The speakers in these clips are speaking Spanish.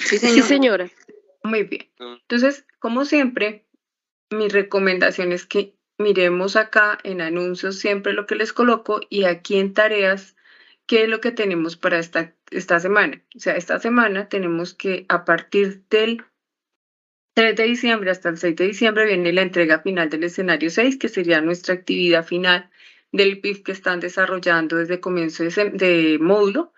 Sí, Sí, señora. Muy bien. Entonces, como siempre, mi recomendación es que miremos acá en anuncios siempre lo que les coloco y aquí en tareas, qué es lo que tenemos para esta semana. O sea, esta semana tenemos que a partir del 3 de diciembre hasta el 6 de diciembre viene la entrega final del escenario 6, que sería nuestra actividad final del PIF que están desarrollando desde comienzo de módulo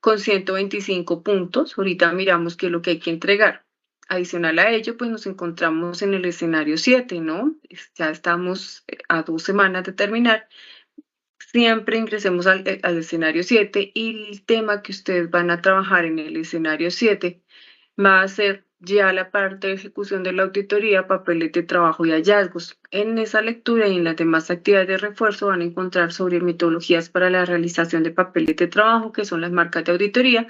con 125 puntos. Ahorita miramos qué es lo que hay que entregar. Adicional a ello, pues nos encontramos en el escenario 7, ¿no? Ya estamos a 2 semanas de terminar. Siempre ingresemos al escenario 7 y el tema que ustedes van a trabajar en el escenario 7 va a ser ya la parte de ejecución de la auditoría, papeles de trabajo y hallazgos. En esa lectura y en las demás actividades de refuerzo van a encontrar sobre metodologías para la realización de papeles de trabajo, que son las marcas de auditoría,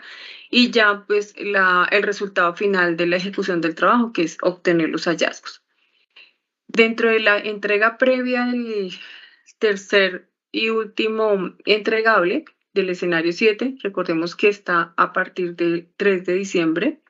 y ya pues el resultado final de la ejecución del trabajo, que es obtener los hallazgos. Dentro de la entrega previa del tercer y último entregable del escenario 7, recordemos que está a partir del 3 de diciembre,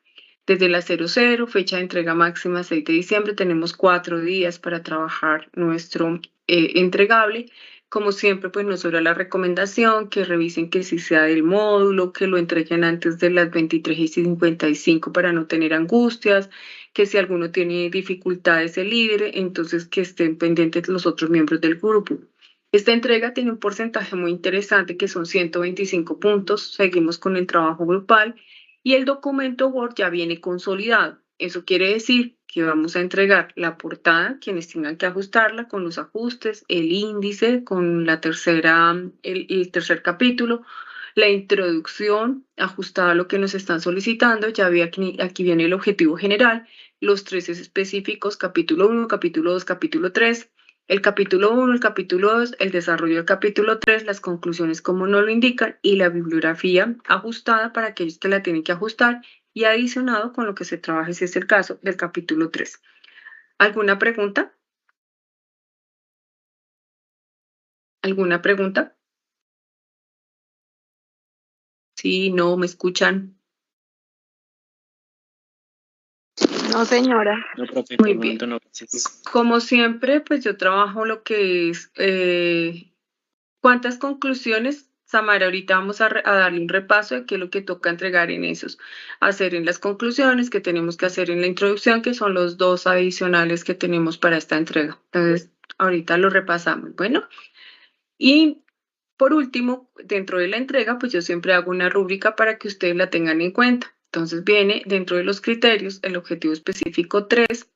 desde la 00, fecha de entrega máxima 6 de diciembre, tenemos 4 días para trabajar nuestro entregable. Como siempre, pues nos sobra la recomendación que revisen que si sea del módulo, que lo entreguen antes de las 23:55 para no tener angustias, que si alguno tiene dificultades el líder, entonces que estén pendientes los otros miembros del grupo. Esta entrega tiene un porcentaje muy interesante que son 125 puntos. Seguimos con el trabajo grupal y el documento Word ya viene consolidado. Eso quiere decir que vamos a entregar la portada, quienes tengan que ajustarla con los ajustes, el índice con el tercer capítulo, la introducción ajustada a lo que nos están solicitando. Ya vi aquí viene el objetivo general, los 3 específicos, capítulo 1, capítulo 2, capítulo 3. El capítulo 1, el capítulo 2, el desarrollo del capítulo 3, las conclusiones como nos lo indican y la bibliografía ajustada para aquellos que la tienen que ajustar y adicionado con lo que se trabaje si es el caso del capítulo 3. ¿Alguna pregunta? ¿Alguna pregunta? Sí, no, ¿me escuchan? No, señora. No, profe, Muy por el bien. momento no, gracias. Como siempre, pues yo trabajo lo que es ¿cuántas conclusiones? Samara, ahorita vamos a darle un repaso de qué es lo que toca entregar en esos. Hacer en las conclusiones, que tenemos que hacer en la introducción, que son los 2 adicionales que tenemos para esta entrega. Entonces, ahorita lo repasamos. Bueno, y por último, dentro de la entrega, pues yo siempre hago una rúbrica para que ustedes la tengan en cuenta. Entonces, viene dentro de los criterios el objetivo específico 3,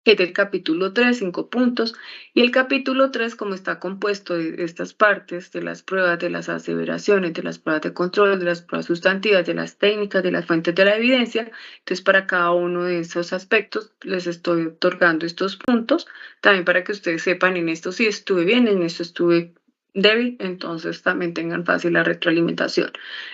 que es del capítulo 3, 5 puntos, y el capítulo 3, como está compuesto de estas partes, de las pruebas, de las aseveraciones, de las pruebas de control, de las pruebas sustantivas, de las técnicas, de las fuentes de la evidencia, entonces para cada uno de esos aspectos les estoy otorgando estos puntos, también para que ustedes sepan en esto sí estuve bien, en esto estuve débil, entonces también tengan fácil la retroalimentación.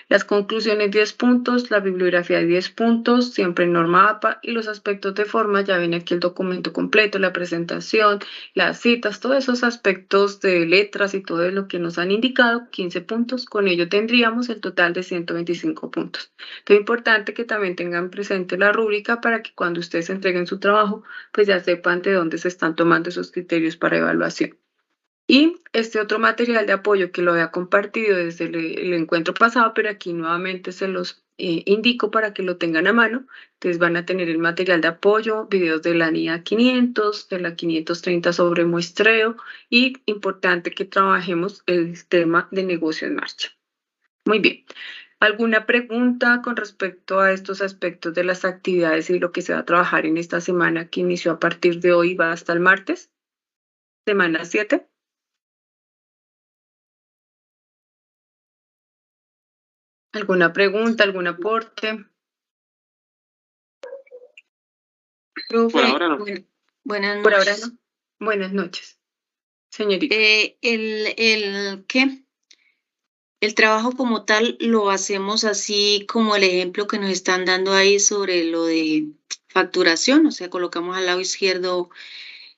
Las conclusiones 10 puntos, la bibliografía 10 puntos, siempre en norma APA, y los aspectos de forma, ya viene aquí el documento completo, la presentación, las citas, todos esos aspectos de letras y todo lo que nos han indicado, 15 puntos, con ello tendríamos el total de 125 puntos. Es importante que también tengan presente la rúbrica para que cuando ustedes entreguen su trabajo, pues ya sepan de dónde se están tomando esos criterios para evaluación. Y este otro material de apoyo que lo había compartido desde el encuentro pasado, pero aquí nuevamente se los indico para que lo tengan a mano. Entonces van a tener el material de apoyo, videos de la NIA 500, de la 530 sobre muestreo y importante que trabajemos el tema de negocio en marcha. Muy bien. ¿Alguna pregunta con respecto a estos aspectos de las actividades y lo que se va a trabajar en esta semana que inició a partir de hoy y va hasta el martes? Semana 7. ¿Alguna pregunta, algún aporte? Por Profe, ahora no. Buenas por ahora noches. no. Buenas noches, señorita. ¿Qué? El trabajo como tal lo hacemos así como el ejemplo que nos están dando ahí sobre lo de facturación, o sea, colocamos al lado izquierdo,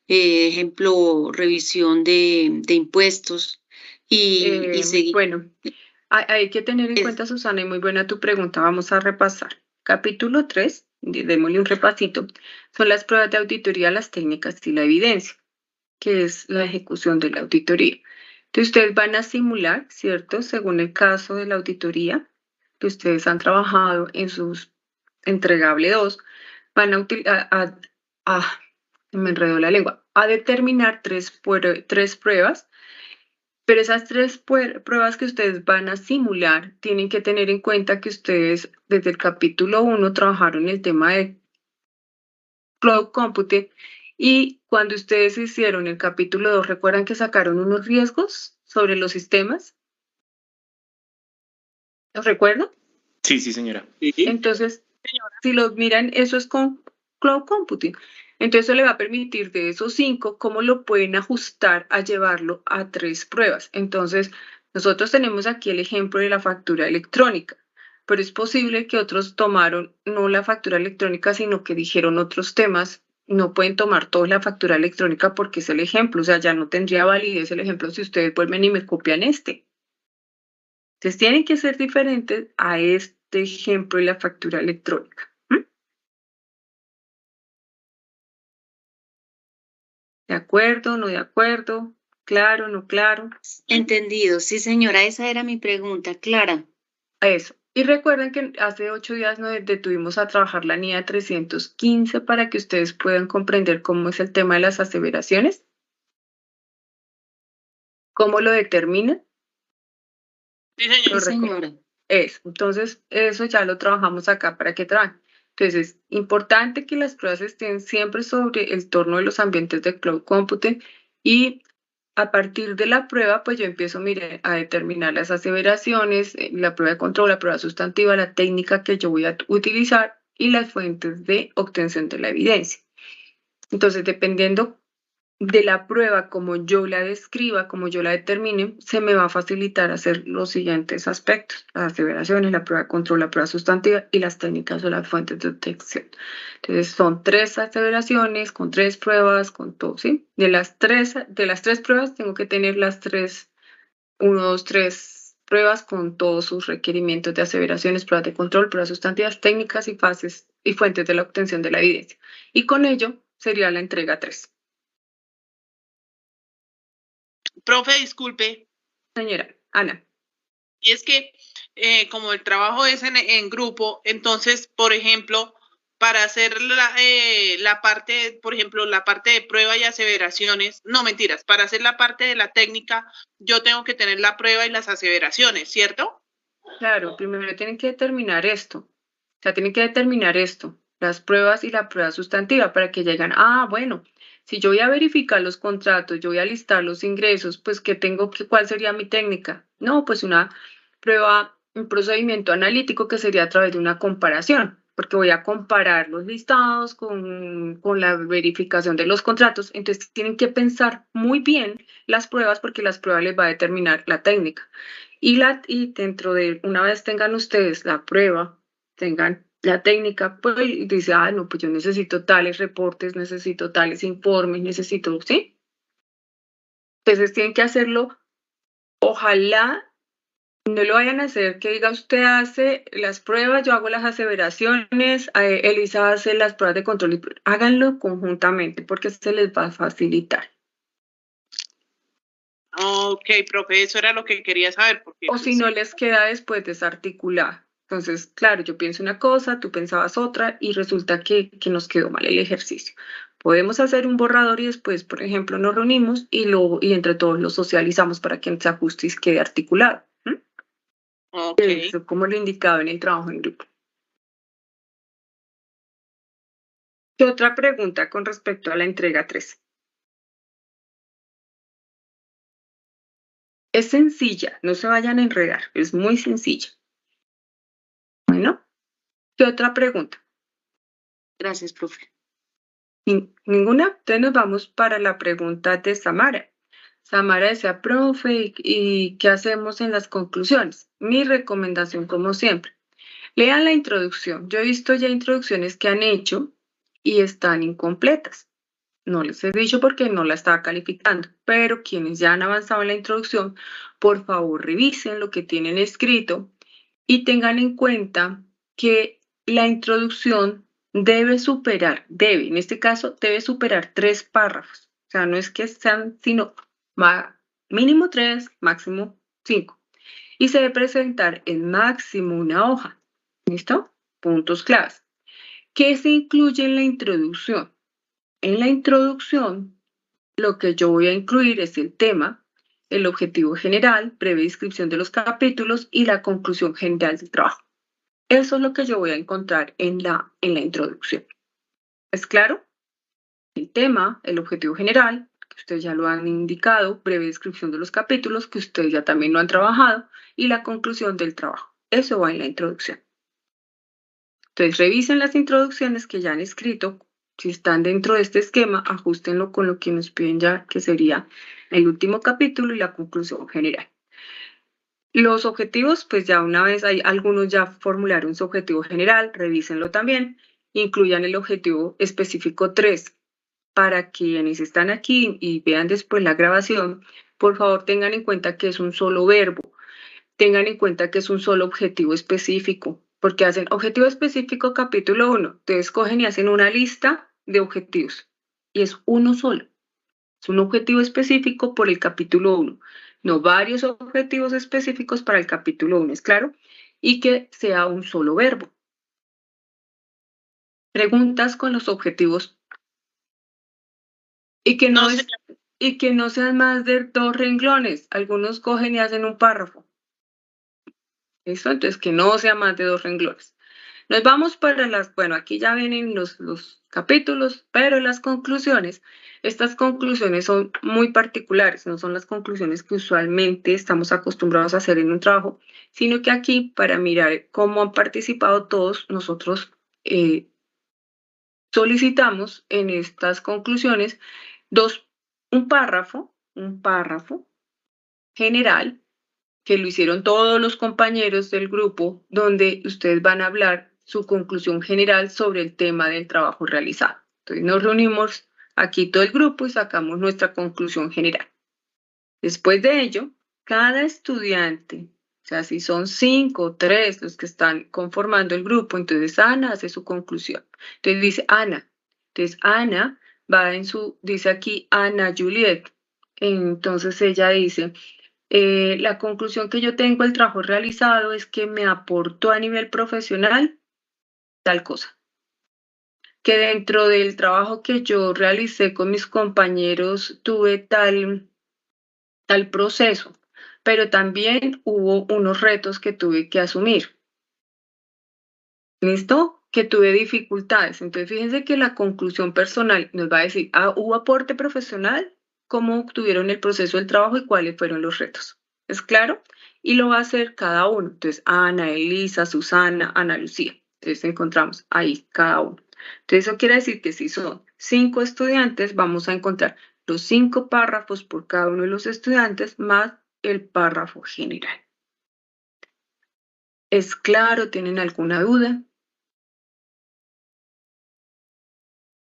ejemplo, revisión de impuestos y seguir. Bueno, hay que tener en cuenta, Susana, y muy buena tu pregunta. Vamos a repasar. Capítulo 3, démosle un repasito, son las pruebas de auditoría, las técnicas y la evidencia, que es la ejecución de la auditoría. Entonces, ustedes van a simular, ¿cierto? Según el caso de la auditoría que ustedes han trabajado en sus entregable 2, van a utilizar, me enredó la lengua, a determinar tres pruebas, pero esas tres pruebas que ustedes van a simular tienen que tener en cuenta que ustedes desde el capítulo 1 trabajaron el tema de Cloud Computing y cuando ustedes hicieron el capítulo 2, ¿recuerdan que sacaron unos riesgos sobre los sistemas? ¿Los recuerdan? Sí, señora. Entonces, si los miran, eso es con Cloud Computing. Entonces, eso le va a permitir de esos 5, cómo lo pueden ajustar a llevarlo a 3 pruebas. Entonces, nosotros tenemos aquí el ejemplo de la factura electrónica, pero es posible que otros tomaron no la factura electrónica, sino que dijeron otros temas. No pueden tomar toda la factura electrónica porque es el ejemplo, o sea, ya no tendría validez el ejemplo si ustedes vuelven y me copian este. Entonces, tienen que ser diferentes a este ejemplo de la factura electrónica. ¿De acuerdo? ¿No de acuerdo? ¿Claro? ¿No claro? Entendido, sí, señora, esa era mi pregunta, Clara. Eso. Y recuerden que hace 8 días nos detuvimos a trabajar la NIA 315 para que ustedes puedan comprender cómo es el tema de las aseveraciones. ¿Cómo lo determinan? Sí, señora. Eso. Entonces, eso ya lo trabajamos acá para que trabajen. Entonces, es importante que las pruebas estén siempre sobre el torno de los ambientes de Cloud Computing y a partir de la prueba, pues yo empiezo, mire, a determinar las aseveraciones, la prueba de control, la prueba sustantiva, la técnica que yo voy a utilizar y las fuentes de obtención de la evidencia. Entonces, dependiendo de la prueba, como yo la describa, como yo la determine, se me va a facilitar hacer los siguientes aspectos: las aseveraciones, la prueba de control, la prueba sustantiva y las técnicas o las fuentes de detección. Entonces son 3 aseveraciones con 3 pruebas, con todo, ¿sí? De las tres pruebas tengo que tener las 3, 1, 2, 3 pruebas con todos sus requerimientos de aseveraciones, pruebas de control, pruebas sustantivas, técnicas y fases y fuentes de la obtención de la evidencia. Y con ello sería la entrega 3. Profe, disculpe. Señora Ana. Y es que como el trabajo es en grupo, entonces, por ejemplo, para hacer la parte, por ejemplo, la parte de prueba y aseveraciones, no mentiras, para hacer la parte de la técnica, yo tengo que tener la prueba y las aseveraciones, ¿cierto? Claro, primero tienen que determinar esto. O sea, tienen que determinar esto, las pruebas y la prueba sustantiva, para que lleguen, bueno, si yo voy a verificar los contratos, yo voy a listar los ingresos, pues ¿cuál sería mi técnica? No, pues una prueba, un procedimiento analítico que sería a través de una comparación, porque voy a comparar los listados con la verificación de los contratos. Entonces tienen que pensar muy bien las pruebas, porque las pruebas les va a determinar la técnica. Y dentro de, una vez tengan ustedes la prueba, tengan la técnica, pues dice, no, pues yo necesito tales reportes, necesito tales informes, necesito, ¿sí? Entonces tienen que hacerlo, ojalá no lo vayan a hacer que diga usted hace las pruebas, yo hago las aseveraciones, Elisa hace las pruebas de control, háganlo conjuntamente porque se les va a facilitar. Ok, profe, eso era lo que quería saber. Porque, o si no les queda después desarticular. Entonces, claro, yo pienso una cosa, tú pensabas otra y resulta que nos quedó mal el ejercicio. Podemos hacer un borrador y después, por ejemplo, nos reunimos y entre todos lo socializamos para que se ajuste y quede articulado. Ok. Eso, como lo indicaba en el trabajo en grupo. ¿Qué otra pregunta con respecto a la entrega 3? Es sencilla, no se vayan a enredar, es muy sencilla. Bueno, ¿qué otra pregunta? Gracias, profe. ¿Ninguna? Entonces nos vamos para la pregunta de Samara. Samara decía, profe, ¿y qué hacemos en las conclusiones? Mi recomendación, como siempre, lean la introducción. Yo he visto ya introducciones que han hecho y están incompletas. No les he dicho porque no la estaba calificando, pero quienes ya han avanzado en la introducción, por favor revisen lo que tienen escrito y tengan en cuenta que la introducción debe superar, en este caso, debe superar 3 párrafos. O sea, no es que sean, sino mínimo 3, máximo 5. Y se debe presentar en máximo una hoja. ¿Listo? Puntos claves. ¿Qué se incluye en la introducción? En la introducción, lo que yo voy a incluir es el tema, el objetivo general, breve descripción de los capítulos y la conclusión general del trabajo. Eso es lo que yo voy a encontrar en la introducción. ¿Es claro? El tema, el objetivo general, que ustedes ya lo han indicado, breve descripción de los capítulos, que ustedes ya también lo han trabajado, y la conclusión del trabajo. Eso va en la introducción. Entonces, revisen las introducciones que ya han escrito. Si están dentro de este esquema, ajustenlo con lo que nos piden ya, que sería el último capítulo y la conclusión general. Los objetivos, pues ya una vez hay algunos ya formularon su objetivo general, revísenlo también, incluyan el objetivo específico 3. Para quienes están aquí y vean después la grabación, por favor tengan en cuenta que es un solo verbo, tengan en cuenta que es un solo objetivo específico, porque hacen objetivo específico capítulo 1, ustedes cogen y hacen una lista de objetivos y es uno solo. Es un objetivo específico por el capítulo 1, no varios objetivos específicos para el capítulo 1, ¿es claro? Y que sea un solo verbo. Preguntas con los objetivos y que no sean más de 2 renglones. Algunos cogen y hacen un párrafo. ¿Listo? Entonces, que no sea más de 2 renglones. Nos vamos para bueno, aquí ya vienen los capítulos, pero las conclusiones, estas conclusiones son muy particulares, no son las conclusiones que usualmente estamos acostumbrados a hacer en un trabajo, sino que aquí, para mirar cómo han participado todos, nosotros solicitamos en estas conclusiones un párrafo general, que lo hicieron todos los compañeros del grupo, donde ustedes van a hablar su conclusión general sobre el tema del trabajo realizado. Entonces nos reunimos aquí todo el grupo y sacamos nuestra conclusión general. Después de ello, cada estudiante, o sea, si son 5 o 3 los que están conformando el grupo, entonces Ana hace su conclusión. Entonces dice Ana. Entonces Ana va dice aquí Ana Juliet. Entonces ella dice, la conclusión que yo tengo del trabajo realizado es que me aportó a nivel profesional tal cosa. Que dentro del trabajo que yo realicé con mis compañeros tuve tal proceso, pero también hubo unos retos que tuve que asumir. ¿Listo? Que tuve dificultades. Entonces, fíjense que la conclusión personal nos va a decir, ¿hubo aporte profesional? ¿Cómo obtuvieron el proceso del trabajo y cuáles fueron los retos? ¿Es claro? Y lo va a hacer cada uno. Entonces, Ana, Elisa, Susana, Ana Lucía. Entonces, encontramos ahí cada uno. Entonces, eso quiere decir que si son 5 estudiantes, vamos a encontrar los 5 párrafos por cada uno de los estudiantes más el párrafo general. ¿Es claro? ¿Tienen alguna duda?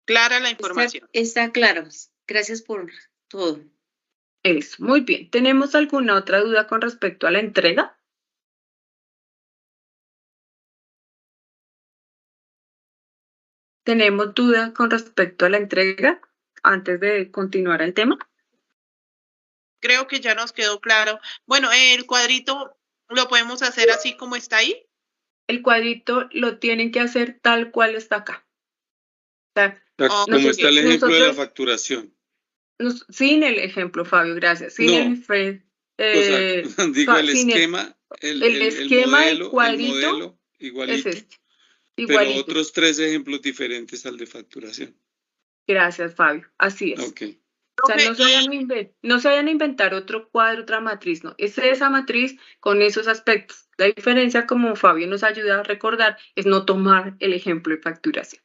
Clara la información. Está claro. Gracias por todo. Eso, muy bien. ¿Tenemos alguna otra duda con respecto a la entrega? ¿Tenemos duda con respecto a la entrega antes de continuar el tema? Creo que ya nos quedó claro. Bueno, el cuadrito lo podemos hacer así como está ahí. El cuadrito lo tienen que hacer tal cual está acá. O sea, como está el ejemplo de la facturación. Sin el ejemplo, Fabio, gracias. Sin digo, el esquema, el esquema, modelo, el cuadrito, el modelo igualito, es este, igualito. Pero otros 3 ejemplos diferentes al de facturación. Gracias, Fabio. Así es. Okay. O sea, no se vayan a inventar otro cuadro, otra matriz, no. Es esa matriz con esos aspectos. La diferencia, como Fabio nos ayuda a recordar, es no tomar el ejemplo de facturación.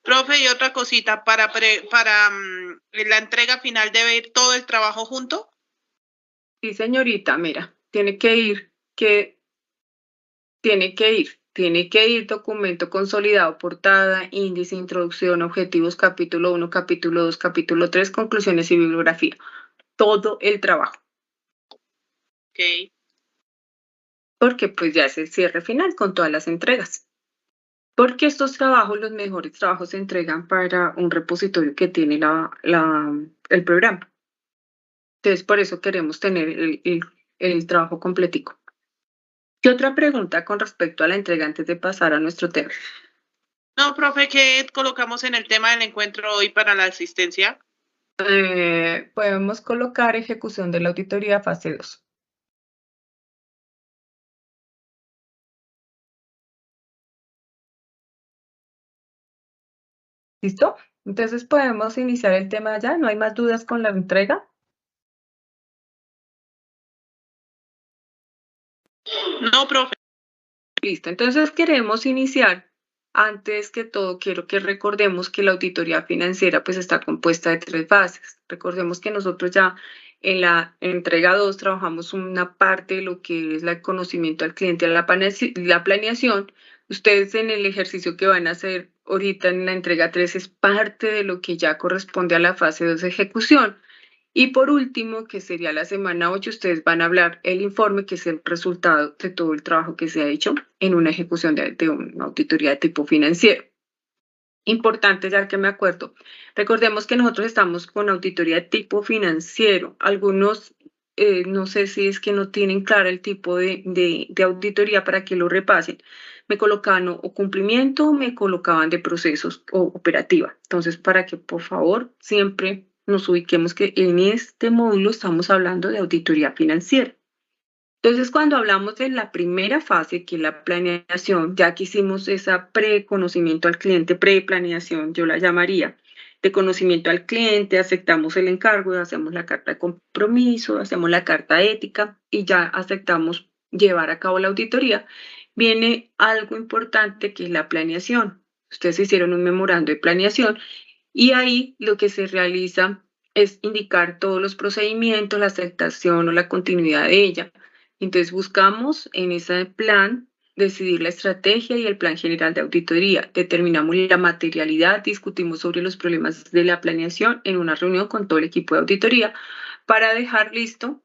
Profe, y otra cosita, para la entrega final debe ir todo el trabajo junto. Sí, señorita, mira, tiene que ir documento consolidado, portada, índice, introducción, objetivos, capítulo 1, capítulo 2, capítulo 3, conclusiones y bibliografía. Todo el trabajo. Ok. Porque pues ya es el cierre final con todas las entregas. porque estos trabajos, los mejores trabajos, se entregan para un repositorio que tiene el programa. Entonces, por eso queremos tener el trabajo completico. ¿Qué otra pregunta con respecto a la entrega antes de pasar a nuestro tema? No, profe, ¿qué colocamos en el tema del encuentro hoy para la asistencia? Podemos colocar ejecución de la auditoría fase 2. ¿Listo? Entonces podemos iniciar el tema ya. ¿No hay más dudas con la entrega? No, profe. Listo. Entonces queremos iniciar. Antes que todo, quiero que recordemos que la auditoría financiera pues está compuesta de 3 fases. Recordemos que nosotros ya en la entrega 2 trabajamos una parte de lo que es el conocimiento al cliente, la planeación. Ustedes en el ejercicio que van a hacer ahorita en la entrega 3 es parte de lo que ya corresponde a la fase 2 de ejecución. Y por último, que sería la semana 8, ustedes van a hablar el informe, que es el resultado de todo el trabajo que se ha hecho en una ejecución de una auditoría de tipo financiero. Importante, ya que me acuerdo, recordemos que nosotros estamos con auditoría de tipo financiero. Algunos, no sé si es que no tienen claro el tipo de auditoría para que lo repasen. Me colocaban o cumplimiento, o me colocaban de procesos o operativa. Entonces, para que por favor siempre nos ubiquemos que en este módulo estamos hablando de auditoría financiera. Entonces, cuando hablamos de la primera fase, que es la planeación, ya que hicimos esa preconocimiento al cliente, preplaneación, yo la llamaría, de conocimiento al cliente, aceptamos el encargo, hacemos la carta de compromiso, hacemos la carta ética y ya aceptamos llevar a cabo la auditoría, viene algo importante que es la planeación. Ustedes hicieron un memorando de planeación y ahí lo que se realiza es indicar todos los procedimientos, la aceptación o la continuidad de ella. Entonces buscamos en ese plan decidir la estrategia y el plan general de auditoría. Determinamos la materialidad, discutimos sobre los problemas de la planeación en una reunión con todo el equipo de auditoría para dejar listo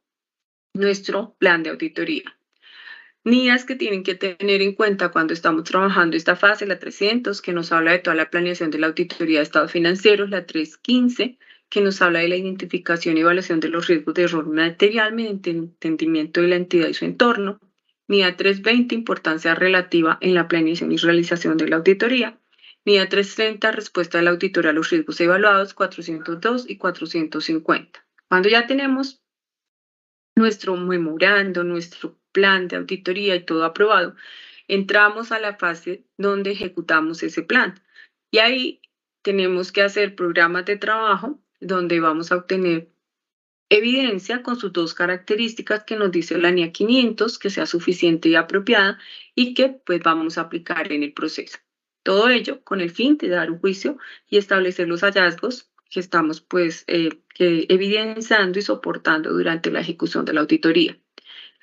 nuestro plan de auditoría. NIAs que tienen que tener en cuenta cuando estamos trabajando esta fase, la 300, que nos habla de toda la planeación de la auditoría de estados financieros, la 315, que nos habla de la identificación y evaluación de los riesgos de error material mediante el entendimiento de la entidad y su entorno, NIA 320, importancia relativa en la planeación y realización de la auditoría, NIA 330, respuesta del auditor a los riesgos evaluados, 402 y 450. Cuando ya tenemos nuestro memorando, nuestro plan de auditoría y todo aprobado, entramos a la fase donde ejecutamos ese plan. Y ahí tenemos que hacer programas de trabajo donde vamos a obtener evidencia con sus 2 características que nos dice la NIA 500, que sea suficiente y apropiada y que pues vamos a aplicar en el proceso. Todo ello con el fin de dar un juicio y establecer los hallazgos que estamos pues evidenciando y soportando durante la ejecución de la auditoría.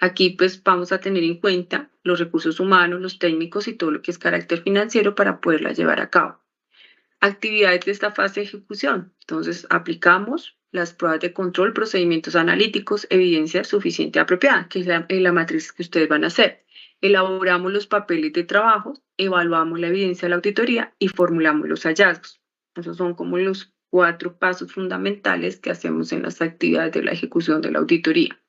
Aquí pues vamos a tener en cuenta los recursos humanos, los técnicos y todo lo que es carácter financiero para poderla llevar a cabo. Actividades de esta fase de ejecución. Entonces aplicamos las pruebas de control, procedimientos analíticos, evidencia suficiente y apropiada, que es la matriz que ustedes van a hacer. Elaboramos los papeles de trabajo, evaluamos la evidencia de la auditoría y formulamos los hallazgos. Esos son como los 4 pasos fundamentales que hacemos en las actividades de la ejecución de la auditoría.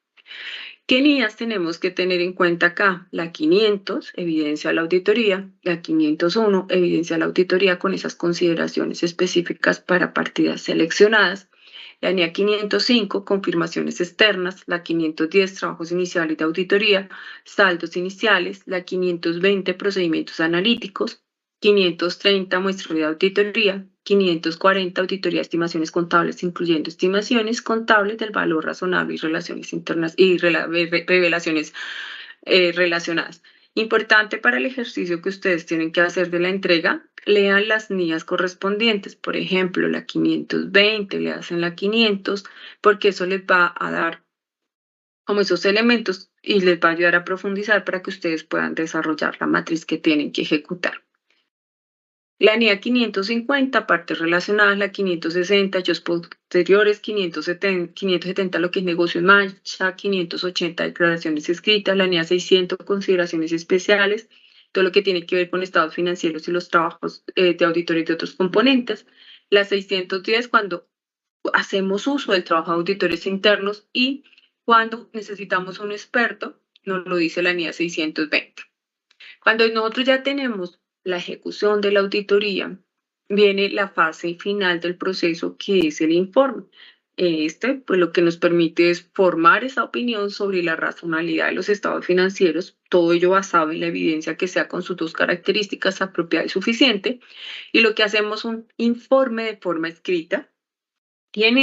¿Qué NIAs tenemos que tener en cuenta acá? La 500, evidencia de la auditoría, la 501, evidencia de la auditoría con esas consideraciones específicas para partidas seleccionadas, la NIA 505, confirmaciones externas, la 510, trabajos iniciales de auditoría, saldos iniciales, la 520, procedimientos analíticos, 530, muestreo de auditoría, 540, auditoría de estimaciones contables, incluyendo estimaciones contables del valor razonable y relaciones internas y revelaciones relacionadas. Importante para el ejercicio que ustedes tienen que hacer de la entrega, lean las NIAs correspondientes. Por ejemplo, la 520, le hacen la 500, porque eso les va a dar como esos elementos y les va a ayudar a profundizar para que ustedes puedan desarrollar la matriz que tienen que ejecutar. La NIA 550, partes relacionadas, la 560, hechos posteriores, 570, lo que es negocio en marcha, 580, declaraciones escritas, la NIA 600, consideraciones especiales, todo lo que tiene que ver con estados financieros y los trabajos de auditoría de otros componentes. La 610 cuando hacemos uso del trabajo de auditores internos y cuando necesitamos un experto, nos lo dice la NIA 620. Cuando nosotros ya tenemos la ejecución de la auditoría, viene la fase final del proceso, que es el informe. Pues lo que nos permite es formar esa opinión sobre la razonabilidad de los estados financieros, todo ello basado en la evidencia que sea con sus dos características apropiada y suficiente, y lo que hacemos un informe de forma escrita, y en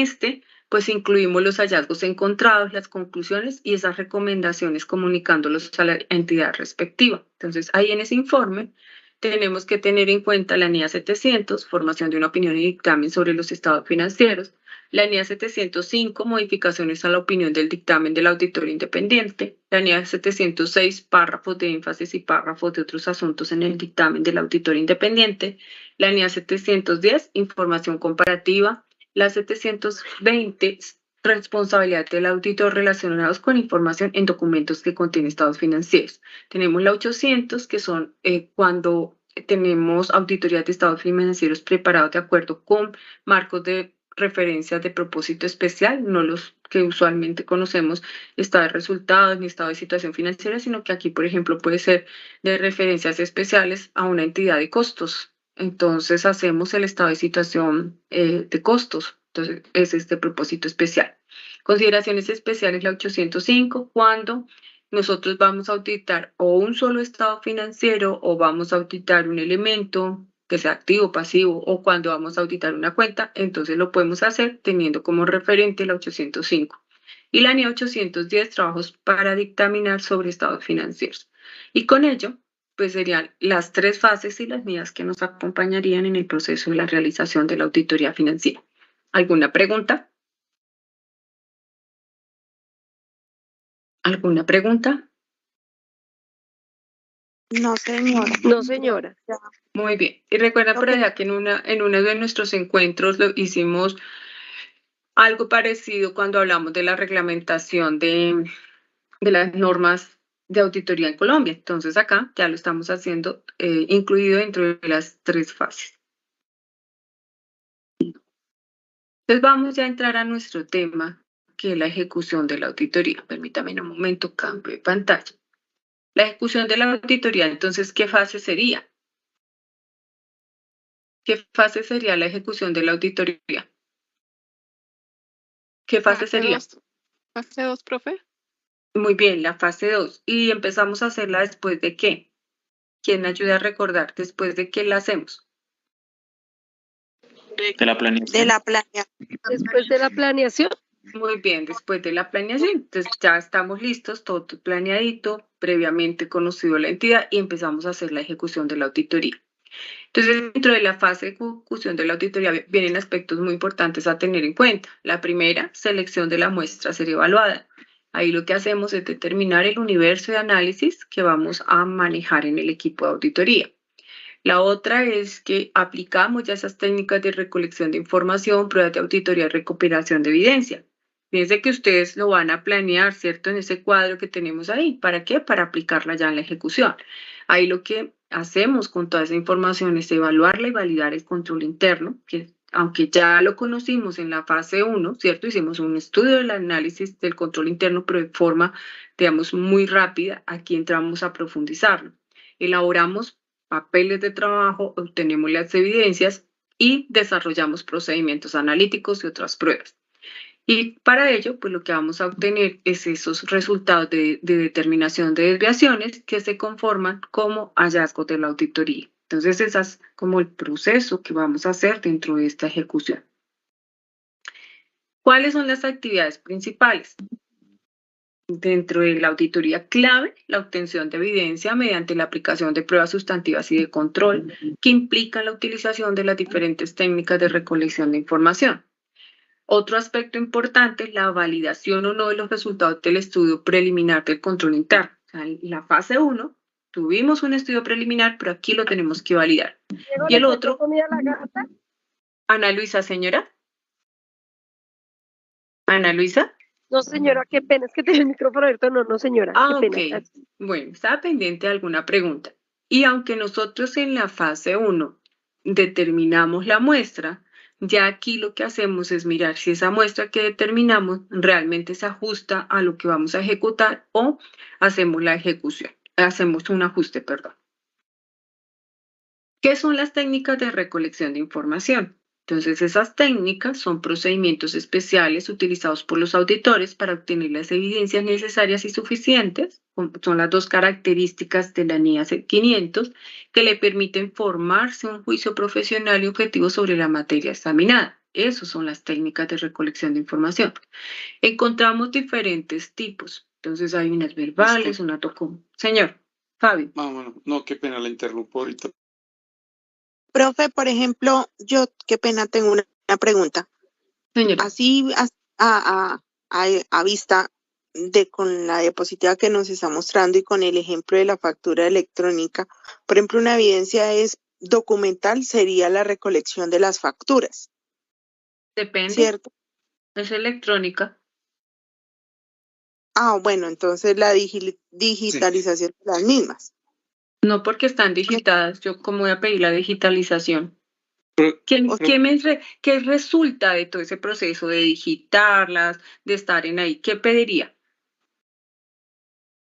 pues incluimos los hallazgos encontrados, las conclusiones y esas recomendaciones comunicándolos a la entidad respectiva. Entonces, ahí en ese informe tenemos que tener en cuenta la NIA 700, formación de una opinión y dictamen sobre los estados financieros, la NIA 705, modificaciones a la opinión del dictamen del auditor independiente, la NIA 706, párrafos de énfasis y párrafos de otros asuntos en el dictamen del auditor independiente, la NIA 710, información comparativa, la 720, responsabilidad del auditor relacionados con información en documentos que contienen estados financieros. Tenemos la 800, que son cuando tenemos auditorías de estados financieros preparados de acuerdo con marcos de referencia de propósito especial, no los que usualmente conocemos, estado de resultados ni estado de situación financiera, sino que aquí, por ejemplo, puede ser de referencias especiales a una entidad de costos. Entonces hacemos el estado de situación de costos. Entonces es este propósito especial. Consideraciones especiales, la 805, cuando nosotros vamos a auditar o un solo estado financiero o vamos a auditar un elemento que sea activo, pasivo, o cuando vamos a auditar una cuenta, entonces lo podemos hacer teniendo como referente la 805. Y la NIA 810, trabajos para dictaminar sobre estados financieros. Y con ello, pues serían las tres fases y las NIAs que nos acompañarían en el proceso de la realización de la auditoría financiera. ¿Alguna pregunta? ¿Alguna pregunta? No, señora. No, señora. Muy bien. Y recuerda por allá que en uno de nuestros encuentros lo hicimos algo parecido cuando hablamos de la reglamentación de las normas de auditoría en Colombia. Entonces acá ya lo estamos haciendo incluido dentro de las tres fases. Entonces vamos ya a entrar a nuestro tema, que es la ejecución de la auditoría. Permítame un momento, cambio de pantalla. La ejecución de la auditoría, entonces, ¿qué fase sería? ¿Qué fase sería la ejecución de la auditoría? ¿Qué fase sería? Fase 2, profe. Muy bien, la fase 2. ¿Y empezamos a hacerla después de qué? ¿Quién me ayuda a recordar después de qué la hacemos? De la planeación. De la planeación. Después de la planeación. Muy bien, después de la planeación. Entonces ya estamos listos, todo planeadito, previamente conocido la entidad y empezamos a hacer la ejecución de la auditoría. Entonces, dentro de la fase de ejecución de la auditoría vienen aspectos muy importantes a tener en cuenta. La primera, selección de la muestra a ser evaluada. Ahí lo que hacemos es determinar el universo de análisis que vamos a manejar en el equipo de auditoría. La otra es que aplicamos ya esas técnicas de recolección de información, pruebas de auditoría y recuperación de evidencia. Fíjense que ustedes lo van a planear, ¿cierto? En ese cuadro que tenemos ahí. ¿Para qué? Para aplicarla ya en la ejecución. Ahí lo que hacemos con toda esa información es evaluarla y validar el control interno, que aunque ya lo conocimos en la fase 1, ¿cierto? Hicimos un estudio del análisis del control interno, pero de forma, digamos, muy rápida. Aquí entramos a profundizarlo. Elaboramos papeles de trabajo, obtenemos las evidencias y desarrollamos procedimientos analíticos y otras pruebas. Y para ello, pues lo que vamos a obtener es esos resultados de determinación de desviaciones que se conforman como hallazgos de la auditoría. Entonces, ese es como el proceso que vamos a hacer dentro de esta ejecución. ¿Cuáles son las actividades principales? Dentro de la auditoría clave, la obtención de evidencia mediante la aplicación de pruebas sustantivas y de control que implican la utilización de las diferentes técnicas de recolección de información. Otro aspecto importante es la validación o no de los resultados del estudio preliminar del control interno. O sea, en la fase 1 tuvimos un estudio preliminar, pero aquí lo tenemos que validar. Y el otro... Ana Luisa, señora. Ana Luisa. No, señora, qué pena, es que tengo el micrófono abierto. No, señora. Ah, qué pena. ok. Bueno, estaba pendiente de alguna pregunta. Y aunque nosotros en la fase 1 determinamos la muestra, ya aquí lo que hacemos es mirar si esa muestra que determinamos realmente se ajusta a lo que vamos a ejecutar o hacemos la ejecución, hacemos un ajuste, perdón. ¿Qué son las técnicas de recolección de información? Entonces, esas técnicas son procedimientos especiales utilizados por los auditores para obtener las evidencias necesarias y suficientes. Son las dos características de la NIA 500 que le permiten formarse un juicio profesional y objetivo sobre la materia examinada. Esas son las técnicas de recolección de información. Encontramos diferentes tipos. Entonces, hay unas verbales, una tocó. Señor, Fabio. No, qué pena, la interrumpo ahorita. Profe, por ejemplo, yo, qué pena, tengo una pregunta. Señora. Así a vista de con la diapositiva que nos está mostrando y con el ejemplo de la factura electrónica, por ejemplo, una evidencia es documental, sería la recolección de las facturas. Depende. ¿Cierto? Es electrónica. Bueno, entonces la digitalización de las mismas. No porque están digitadas, yo cómo voy a pedir la digitalización. ¿Qué resulta de todo ese proceso de digitarlas, de estar en ahí? ¿Qué pediría?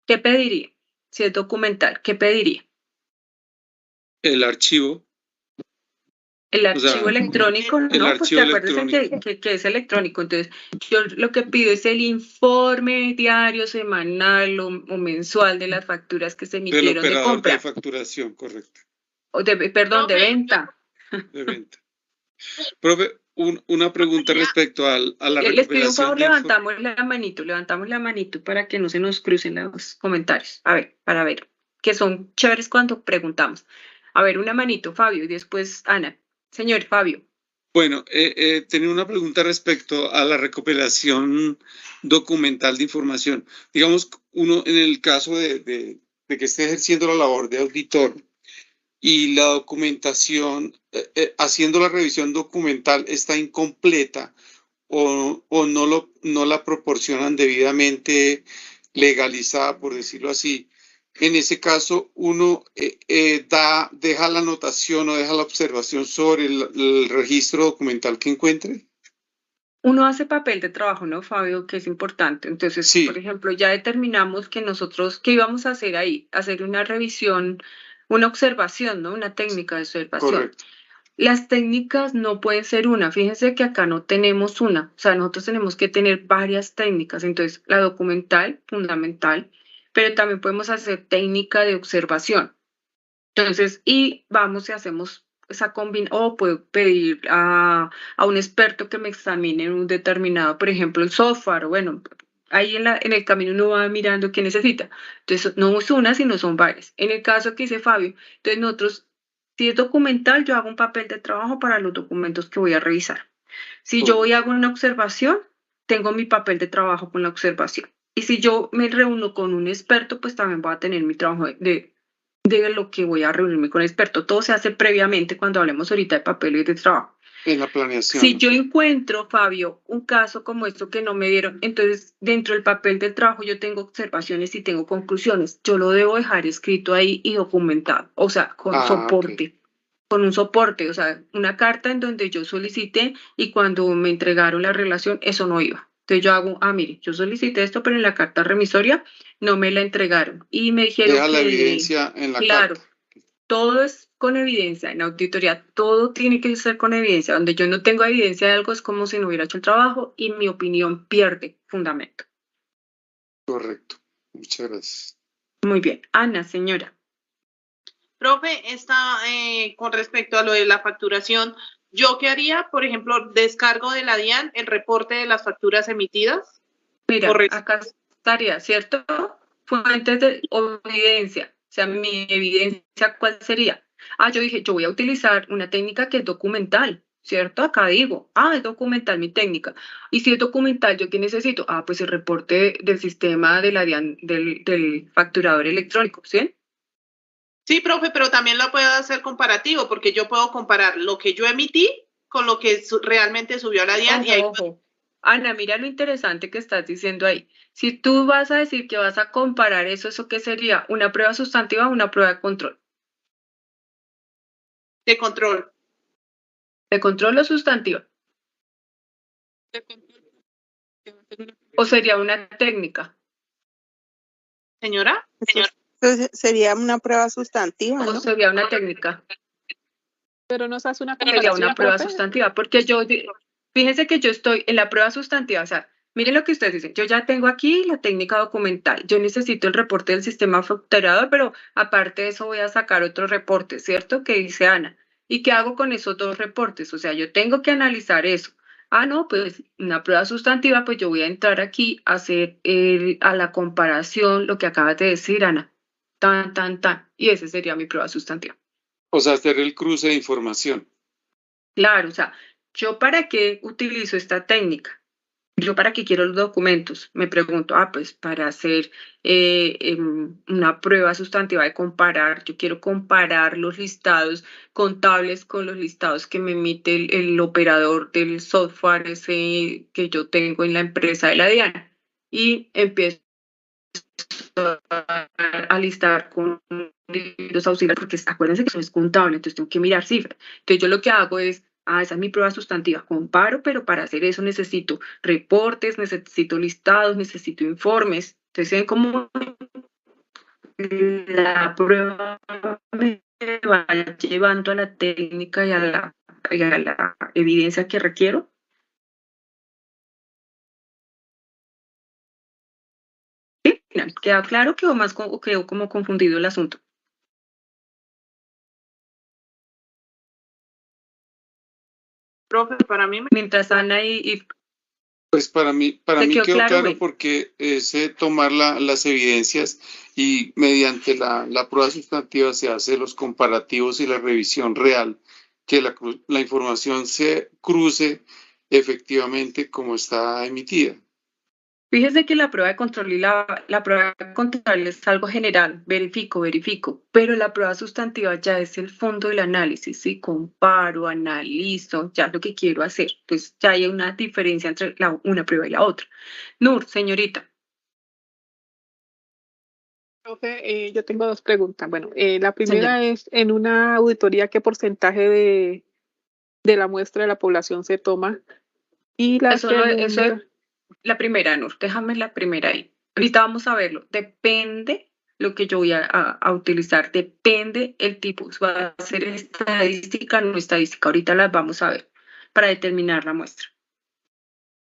¿Qué pediría? Si es documental, ¿qué pediría? El archivo. El archivo electrónico, ¿no? Porque acuérdense que es electrónico. Entonces, yo lo que pido es el informe diario, semanal o mensual de las facturas que se emitieron de compra. De facturación, correcto. Perdón, de venta. De venta. Profe, una pregunta respecto a la recuperación. Les pido un favor, levantamos la manito para que no se nos crucen los comentarios. A ver, para ver, que son chéveres cuando preguntamos. A ver, una manito, Fabio, y después Ana. Señor Fabio. Bueno, tenía una pregunta respecto a la recopilación documental de información. Digamos, uno en el caso de que esté ejerciendo la labor de auditor y la documentación, haciendo la revisión documental está incompleta o no la proporcionan debidamente legalizada, por decirlo así. En ese caso, uno deja la anotación o deja la observación sobre el registro documental que encuentre. Uno hace papel de trabajo, ¿no, Fabio? Que es importante. Entonces, sí. Por ejemplo, ya determinamos que nosotros, ¿qué íbamos a hacer ahí? Hacer una revisión, una observación, ¿no? Una técnica de observación. Correcto. Las técnicas no pueden ser una. Fíjense que acá no tenemos una. O sea, nosotros tenemos que tener varias técnicas. Entonces, la documental, fundamental, pero también podemos hacer técnica de observación. Entonces, y vamos y hacemos esa combinación, o puedo pedir a un experto que me examine en un determinado, por ejemplo, el software, bueno, ahí en el camino uno va mirando qué necesita. Entonces, no es una, sino son varias. En el caso que dice Fabio, entonces nosotros, si es documental, yo hago un papel de trabajo para los documentos que voy a revisar. Si yo voy a hago una observación, tengo mi papel de trabajo con la observación. Y si yo me reúno con un experto, pues también voy a tener mi trabajo de lo que voy a reunirme con el experto. Todo se hace previamente cuando hablemos ahorita de papel y de trabajo. En la planeación. Si yo encuentro, Fabio, un caso como esto que no me dieron, entonces dentro del papel del trabajo yo tengo observaciones y tengo conclusiones. Yo lo debo dejar escrito ahí y documentado, o sea, con soporte. Okay. Con un soporte, o sea, una carta en donde yo solicité y cuando me entregaron la relación, eso no iba. Entonces yo hago, mire, yo solicité esto, pero en la carta remisoria no me la entregaron. Y me dijeron deja la evidencia en la carta. Claro, todo es con evidencia. En auditoría todo tiene que ser con evidencia. Donde yo no tengo evidencia de algo es como si no hubiera hecho el trabajo y mi opinión pierde fundamento. Correcto. Muchas gracias. Muy bien. Ana, señora. Profe, con respecto a lo de la facturación, ¿yo qué haría? Por ejemplo, descargo de la DIAN el reporte de las facturas emitidas. Mira, acá estaría, ¿cierto? Fuentes de evidencia. O sea, mi evidencia, ¿cuál sería? Yo dije, yo voy a utilizar una técnica que es documental, ¿cierto? Acá digo, es documental mi técnica. Y si es documental, ¿yo qué necesito? Pues el reporte del sistema de la DIAN, del facturador electrónico, ¿sí? Sí, profe, pero también lo puedo hacer comparativo, porque yo puedo comparar lo que yo emití con lo que realmente subió a la DIAN. Ojo. Ana, mira lo interesante que estás diciendo ahí. Si tú vas a decir que vas a comparar eso ¿qué sería? ¿Una prueba sustantiva o una prueba de control? De control. ¿De control o sustantiva? ¿O sería una técnica? Señora. Entonces sería una prueba sustantiva, ¿O ¿no? sería una técnica? Pero nos hace una Sería comparación, una prueba profe. sustantiva, porque fíjense que yo estoy en la prueba sustantiva, o sea, miren lo que ustedes dicen, yo ya tengo aquí la técnica documental, yo necesito el reporte del sistema facturador, pero aparte de eso voy a sacar otro reporte, ¿cierto? Que dice Ana. ¿Y qué hago con esos dos reportes? O sea, yo tengo que analizar eso. Ah, no, pues una prueba sustantiva, pues yo voy a entrar aquí a hacer a la comparación lo que acabas de decir, Ana. Tan, tan, tan. Y esa sería mi prueba sustantiva. O sea, hacer el cruce de información. Claro, o sea, ¿yo para qué utilizo esta técnica? ¿Yo para qué quiero los documentos? Me pregunto, pues para hacer una prueba sustantiva de comparar, yo quiero comparar los listados contables con los listados que me emite el operador del software ese que yo tengo en la empresa de la DIAN. Y empiezo a listar con los auxiliares, porque acuérdense que eso es contable, entonces tengo que mirar cifras. Entonces yo lo que hago es, esa es mi prueba sustantiva, comparo, pero para hacer eso necesito reportes, necesito listados, necesito informes. Entonces ven cómo la prueba me va llevando a la técnica y a la evidencia que requiero. ¿Sí? ¿Queda claro? ¿Quedó más quedó como confundido el asunto? Profe, para mí Mientras Ana y Pues para mí ¿te quedó quedó claro Will? porque es tomar las evidencias y mediante la prueba sustantiva se hace los comparativos y la revisión real, que la información se cruce efectivamente como está emitida. Fíjese que la prueba de control y la prueba de control es algo general, verifico, pero la prueba sustantiva ya es el fondo del análisis, ¿sí? Comparo, analizo, ya lo que quiero hacer. Entonces ya hay una diferencia entre una prueba y la otra. Nur, señorita. Profe, yo tengo dos preguntas. Bueno, la primera es, en una auditoría, ¿qué porcentaje de la muestra de la población se toma? Y la segunda... La primera, Nur, déjame la primera ahí. Ahorita vamos a verlo. Depende lo que yo voy a utilizar, depende el tipo. Va a ser estadística, no estadística. Ahorita las vamos a ver para determinar la muestra.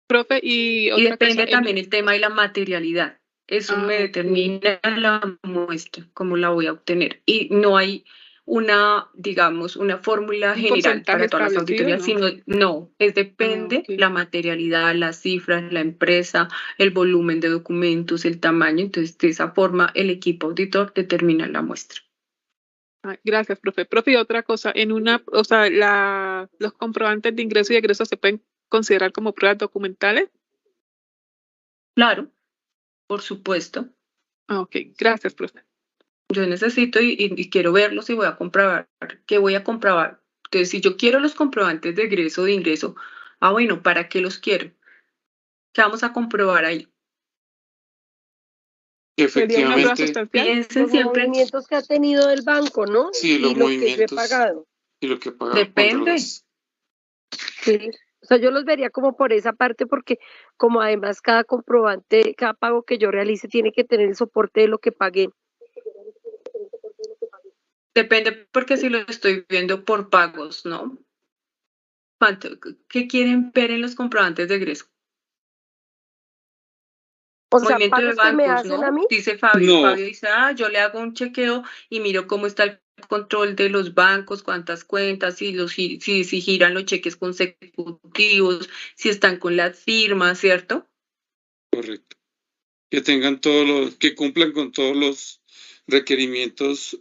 Profe, y Y otra depende cosa, también el tema y la materialidad. Eso me determina la muestra, cómo la voy a obtener. Y no hay una, digamos, una fórmula general para todas las auditorías, sino depende la materialidad, las cifras, la empresa, el volumen de documentos, el tamaño. Entonces, de esa forma, el equipo auditor determina la muestra. Gracias, profe. Profe, y otra cosa, los comprobantes de ingreso y egreso se pueden considerar como pruebas documentales. Claro, por supuesto. Ok, gracias, profe. Yo necesito y quiero verlos y voy a comprobar. ¿Qué voy a comprobar? Entonces, si yo quiero los comprobantes de ingreso, bueno, ¿para qué los quiero? ¿Qué vamos a comprobar ahí? Efectivamente. Piensen Los siempre. movimientos que ha tenido el banco, ¿no? Sí, los y lo movimientos. Que yo he pagado. Y lo que he pagado. Depende. Sí. O sea, yo los vería como por esa parte, porque como además cada comprobante, cada pago que yo realice tiene que tener el soporte de lo que pagué. Depende, porque si lo estoy viendo por pagos, ¿no? ¿Qué quieren ver en los comprobantes de egreso? O sea, Movimiento de pagos que me bancos, hacen ¿no? a mí. Dice Fabio. No. Fabio dice, yo le hago un chequeo y miro cómo está el control de los bancos, cuántas cuentas, si giran los cheques consecutivos, si están con las firmas, ¿cierto? Correcto. Que tengan que cumplan con todos los requerimientos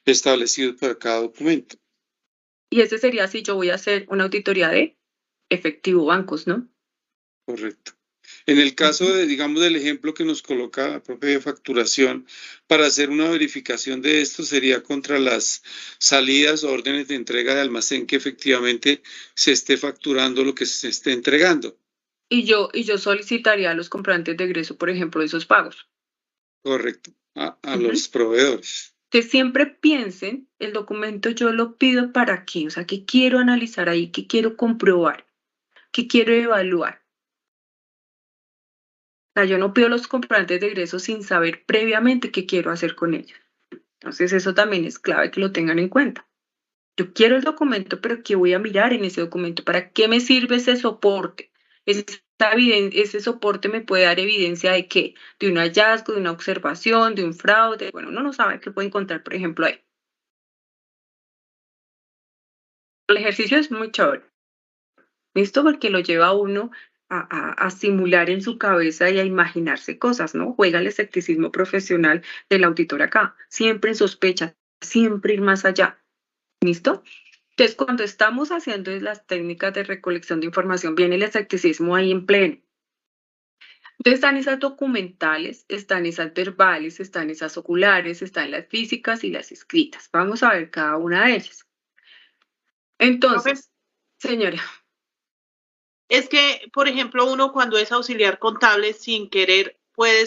establecidos para cada documento. Y ese sería si yo voy a hacer una auditoría de efectivo bancos, ¿no? Correcto. En el caso digamos, del ejemplo que nos coloca la propia facturación, para hacer una verificación de esto sería contra las salidas o órdenes de entrega de almacén que efectivamente se esté facturando lo que se esté entregando. Y yo solicitaría a los comprobantes de egreso, por ejemplo, esos pagos. Correcto, a los proveedores. que siempre piensen, el documento yo lo pido para qué, o sea, qué quiero analizar ahí, qué quiero comprobar, qué quiero evaluar. O sea, yo no pido los comprobantes de egreso sin saber previamente qué quiero hacer con ellos. Entonces, eso también es clave que lo tengan en cuenta. Yo quiero el documento, pero ¿qué voy a mirar en ese documento? ¿Para qué me sirve ese soporte? Ese soporte me puede dar evidencia de qué, de un hallazgo, de una observación, de un fraude. Bueno, uno no sabe qué puede encontrar, por ejemplo, ahí. El ejercicio es muy chévere, ¿listo? Porque lo lleva a uno a simular en su cabeza y a imaginarse cosas, ¿no? Juega el escepticismo profesional del auditor acá, siempre en sospecha, siempre ir más allá, ¿listo? Entonces, cuando estamos haciendo las técnicas de recolección de información, viene el escepticismo ahí en pleno. Entonces están esas documentales, están esas verbales, están esas oculares, están las físicas y las escritas. Vamos a ver cada una de ellas. Entonces, señora. Es que, por ejemplo, uno cuando es auxiliar contable sin querer puede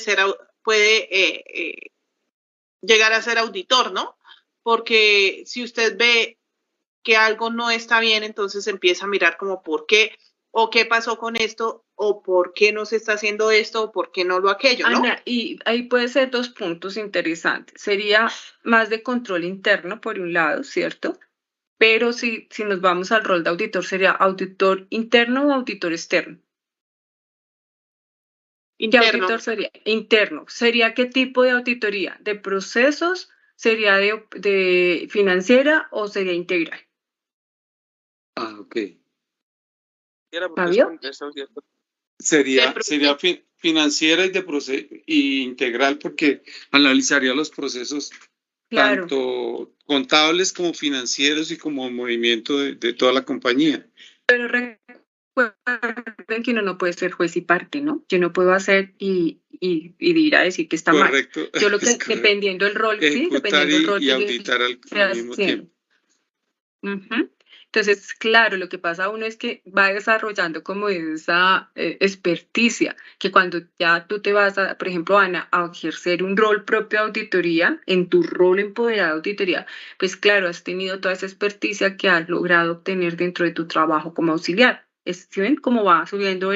llegar a ser auditor, ¿no? Porque si usted ve que algo no está bien, entonces empieza a mirar como por qué, o qué pasó con esto, o por qué no se está haciendo esto, o por qué no lo aquello, ¿no? Ana, y ahí puede ser 2 puntos interesantes. Sería más de control interno, por un lado, ¿cierto? Pero si nos vamos al rol de auditor, ¿sería auditor interno o auditor externo? Interno. ¿Qué auditor sería? Interno. ¿Sería qué tipo de auditoría? ¿De procesos? ¿Sería de financiera o sería integral? Ok. ¿Fabio? Sería financiera y integral porque analizaría los procesos Claro. tanto contables como financieros y como movimiento de toda la compañía. Pero recuerden que uno no puede ser juez y parte, ¿no? Yo no puedo hacer y ir a decir que está correcto, mal. Yo lo que, dependiendo del rol, sí, dependiendo del rol y auditar al mismo tiempo. Entonces, claro, lo que pasa a uno es que va desarrollando como esa experticia, que cuando ya tú te vas a, por ejemplo, Ana, a ejercer un rol propio de auditoría, en tu rol empoderado de auditoría, pues claro, has tenido toda esa experticia que has logrado obtener dentro de tu trabajo como auxiliar. ¿Sí ven cómo va subiendo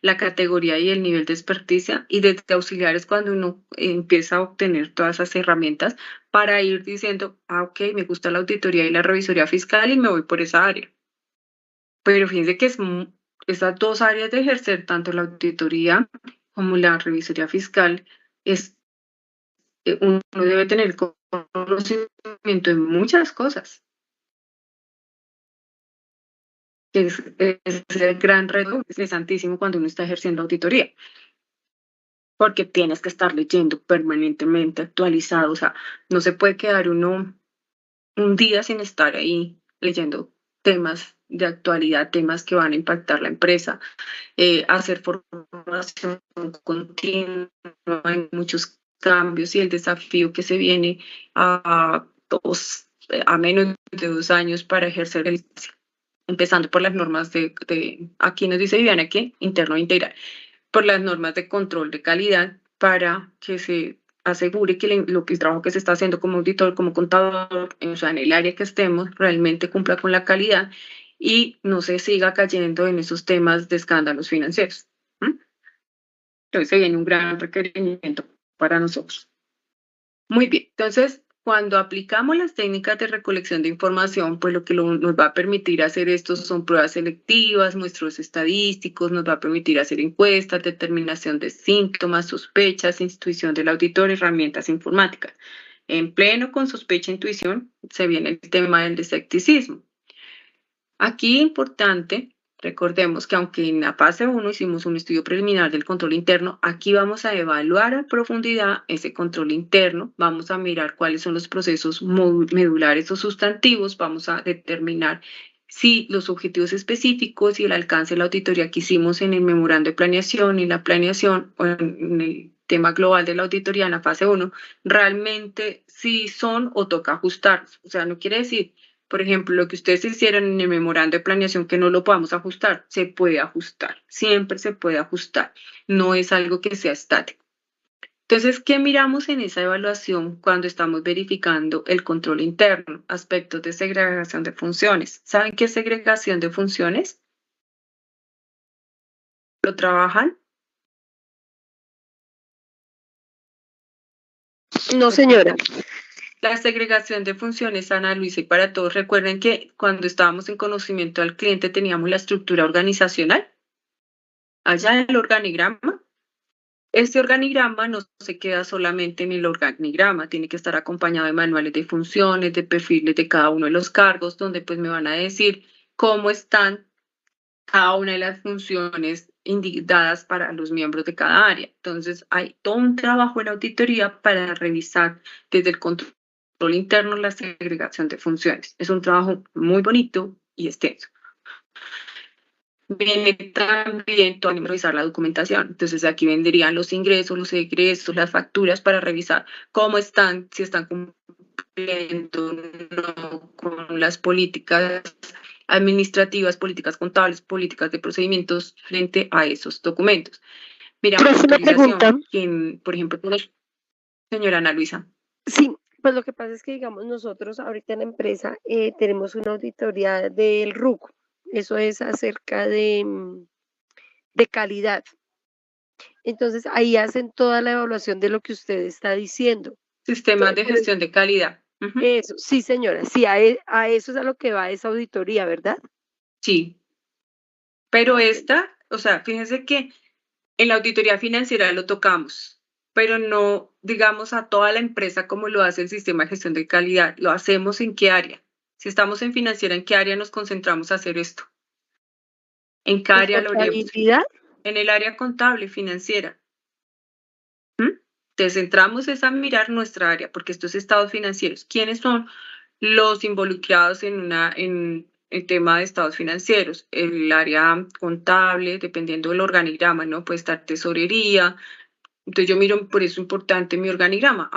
la categoría y el nivel de experticia? Y desde auxiliar es cuando uno empieza a obtener todas esas herramientas para ir diciendo, ok, me gusta la auditoría y la revisoría fiscal y me voy por esa área. Pero fíjense que esas 2 áreas de ejercer, tanto la auditoría como la revisoría fiscal, uno debe tener conocimiento en muchas cosas. Es el gran reto, es interesantísimo cuando uno está ejerciendo auditoría, porque tienes que estar leyendo permanentemente, actualizado, o sea, no se puede quedar uno un día sin estar ahí leyendo temas de actualidad, temas que van a impactar la empresa, hacer formación continua, hay muchos cambios y el desafío que se viene a menos de 2 años para ejercer el empezando por las normas aquí nos dice Viviana que interno e integral, por las normas de control de calidad para que se asegure que el trabajo que se está haciendo como auditor, como contador, o sea, en el área que estemos, realmente cumpla con la calidad y no se siga cayendo en esos temas de escándalos financieros. Entonces se viene un gran requerimiento para nosotros. Muy bien, entonces cuando aplicamos las técnicas de recolección de información, pues lo que nos va a permitir hacer esto son pruebas selectivas, muestros estadísticos, nos va a permitir hacer encuestas, determinación de síntomas, sospechas, institución del auditor, herramientas informáticas. En pleno con sospecha e intuición se viene el tema del escepticismo. Aquí importante, recordemos que aunque en la fase 1 hicimos un estudio preliminar del control interno, aquí vamos a evaluar a profundidad ese control interno, vamos a mirar cuáles son los procesos medulares o sustantivos, vamos a determinar si los objetivos específicos y el alcance de la auditoría que hicimos en el memorando de planeación, en la planeación o en el tema global de la auditoría en la fase 1, realmente sí son o toca ajustarlos. O sea, no quiere decir por ejemplo, lo que ustedes hicieron en el memorando de planeación que no lo podamos ajustar, se puede ajustar, siempre se puede ajustar, no es algo que sea estático. Entonces, ¿qué miramos en esa evaluación cuando estamos verificando el control interno? Aspectos de segregación de funciones. ¿Saben qué es segregación de funciones? ¿Lo trabajan? No, señora. La segregación de funciones, Ana Luisa, y para todos, recuerden que cuando estábamos en conocimiento al cliente teníamos la estructura organizacional, allá el organigrama. Este organigrama no se queda solamente en el organigrama, tiene que estar acompañado de manuales de funciones, de perfiles de cada uno de los cargos, donde pues me van a decir cómo están cada una de las funciones dadas para los miembros de cada área. Entonces, hay todo un trabajo en auditoría para revisar desde el control interno la segregación de funciones. Es un trabajo muy bonito y extenso. Viene también todo a revisar la documentación. Entonces, aquí vendrían los ingresos, los egresos, las facturas para revisar cómo están, si están cumpliendo o no con las políticas administrativas, políticas contables, políticas de procedimientos frente a esos documentos. Mira, Próxima pregunta. Por ejemplo, señora Ana Luisa. Sí, pues lo que pasa es que, digamos, nosotros ahorita en la empresa tenemos una auditoría del RUC. Eso es acerca de calidad. Entonces, ahí hacen toda la evaluación de lo que usted está diciendo. Sistemas de gestión de calidad. Eso, sí, señora. Sí, a eso es a lo que va esa auditoría, ¿verdad? Sí. Pero esta, o sea, fíjense que en la auditoría financiera lo tocamos, pero no, digamos, a toda la empresa como lo hace el sistema de gestión de calidad. Lo hacemos en qué área. Si estamos en financiera, ¿en qué área nos concentramos a hacer esto? ¿En qué área lo haremos? En el área contable financiera. Te centramos es a mirar nuestra área, porque estos estados financieros, ¿quiénes son los involucrados en el tema de estados financieros? El área contable, dependiendo del organigrama, ¿no? Puede estar tesorería. Entonces yo miro, por eso es importante mi organigrama.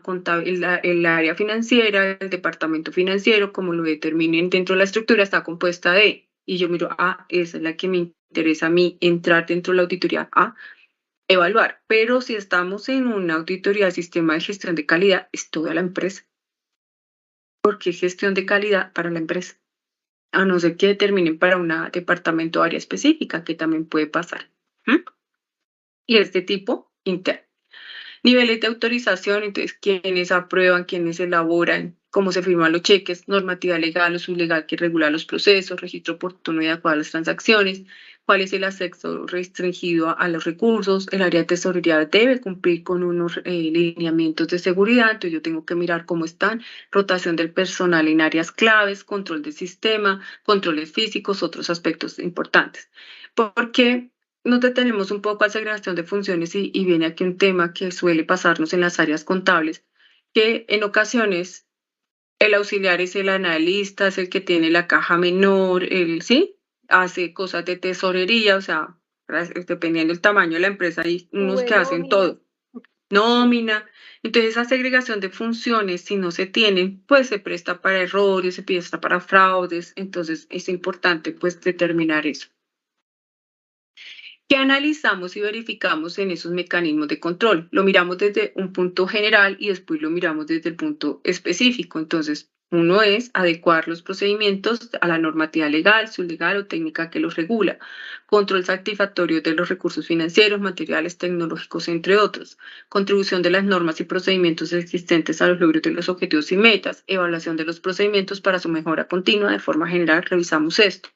Contable, el área financiera, el departamento financiero, como lo determinen dentro de la estructura, está compuesta de, y yo miro, esa es la que me interesa a mí entrar dentro de la auditoría, evaluar. Pero si estamos en una auditoría del sistema de gestión de calidad, es toda la empresa. Porque es gestión de calidad para la empresa. A no ser que determinen para un departamento o área específica, que también puede pasar. Y este tipo interno. Niveles de autorización, entonces, quiénes aprueban, quiénes elaboran, cómo se firman los cheques, normativa legal o sublegal que regula los procesos, registro oportuno y adecuado a las transacciones, cuál es el acceso restringido a los recursos, el área de tesorería debe cumplir con unos lineamientos de seguridad, entonces yo tengo que mirar cómo están, rotación del personal en áreas claves, control del sistema, controles físicos, otros aspectos importantes. Porque nos detenemos un poco a segregación de funciones y viene aquí un tema que suele pasarnos en las áreas contables, que en ocasiones el auxiliar es el analista, es el que tiene la caja menor, ¿sí? Hace cosas de tesorería, o sea, dependiendo del tamaño de la empresa, hay unos que hacen todo. Nómina. Entonces, esa segregación de funciones, si no se tienen, pues se presta para errores, se presta para fraudes. Entonces, es importante, pues, determinar eso. ¿Qué analizamos y verificamos en esos mecanismos de control? Lo miramos desde un punto general y después lo miramos desde el punto específico. Entonces, uno es adecuar los procedimientos a la normativa legal, sublegal o técnica que los regula. Control satisfactorio de los recursos financieros, materiales, tecnológicos, entre otros. Contribución de las normas y procedimientos existentes a los logros de los objetivos y metas. Evaluación de los procedimientos para su mejora continua. De forma general, revisamos esto.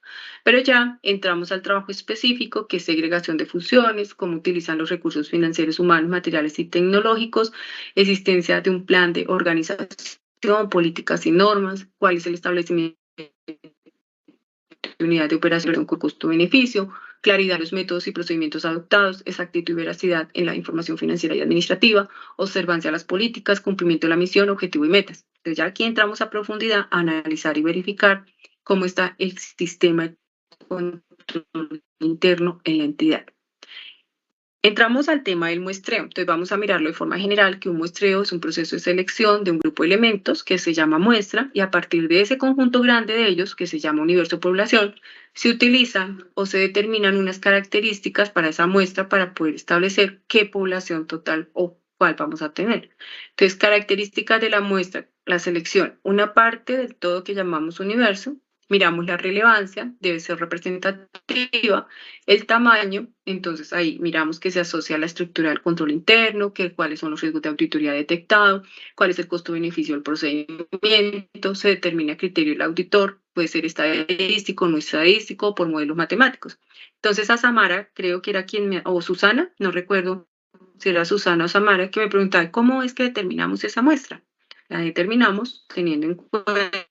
Pero ya entramos al trabajo específico, que es segregación de funciones, cómo utilizan los recursos financieros, humanos, materiales y tecnológicos, existencia de un plan de organización, políticas y normas, cuál es el establecimiento de unidad de operación con costo-beneficio, claridad en los métodos y procedimientos adoptados, exactitud y veracidad en la información financiera y administrativa, observancia a las políticas, cumplimiento de la misión, objetivo y metas. Entonces ya aquí entramos a profundidad a analizar y verificar cómo está el sistema de control interno en la entidad. Entramos al tema del muestreo. Entonces vamos a mirarlo de forma general, que un muestreo es un proceso de selección de un grupo de elementos que se llama muestra, y a partir de ese conjunto grande de ellos, que se llama universo población, se utilizan o se determinan unas características para esa muestra para poder establecer qué población total o ¿cuál vamos a tener? Entonces, características de la muestra, la selección, una parte del todo que llamamos universo, miramos la relevancia, debe ser representativa, el tamaño, entonces ahí miramos que se asocia a la estructura del control interno, que cuáles son los riesgos de auditoría detectados, cuál es el costo-beneficio del procedimiento, se determina el criterio del auditor, puede ser estadístico, no estadístico, por modelos matemáticos. Entonces a Samara, creo que era o Susana, no recuerdo si era Susana o Samara, que me preguntaba, ¿cómo es que determinamos esa muestra? La determinamos teniendo en cuenta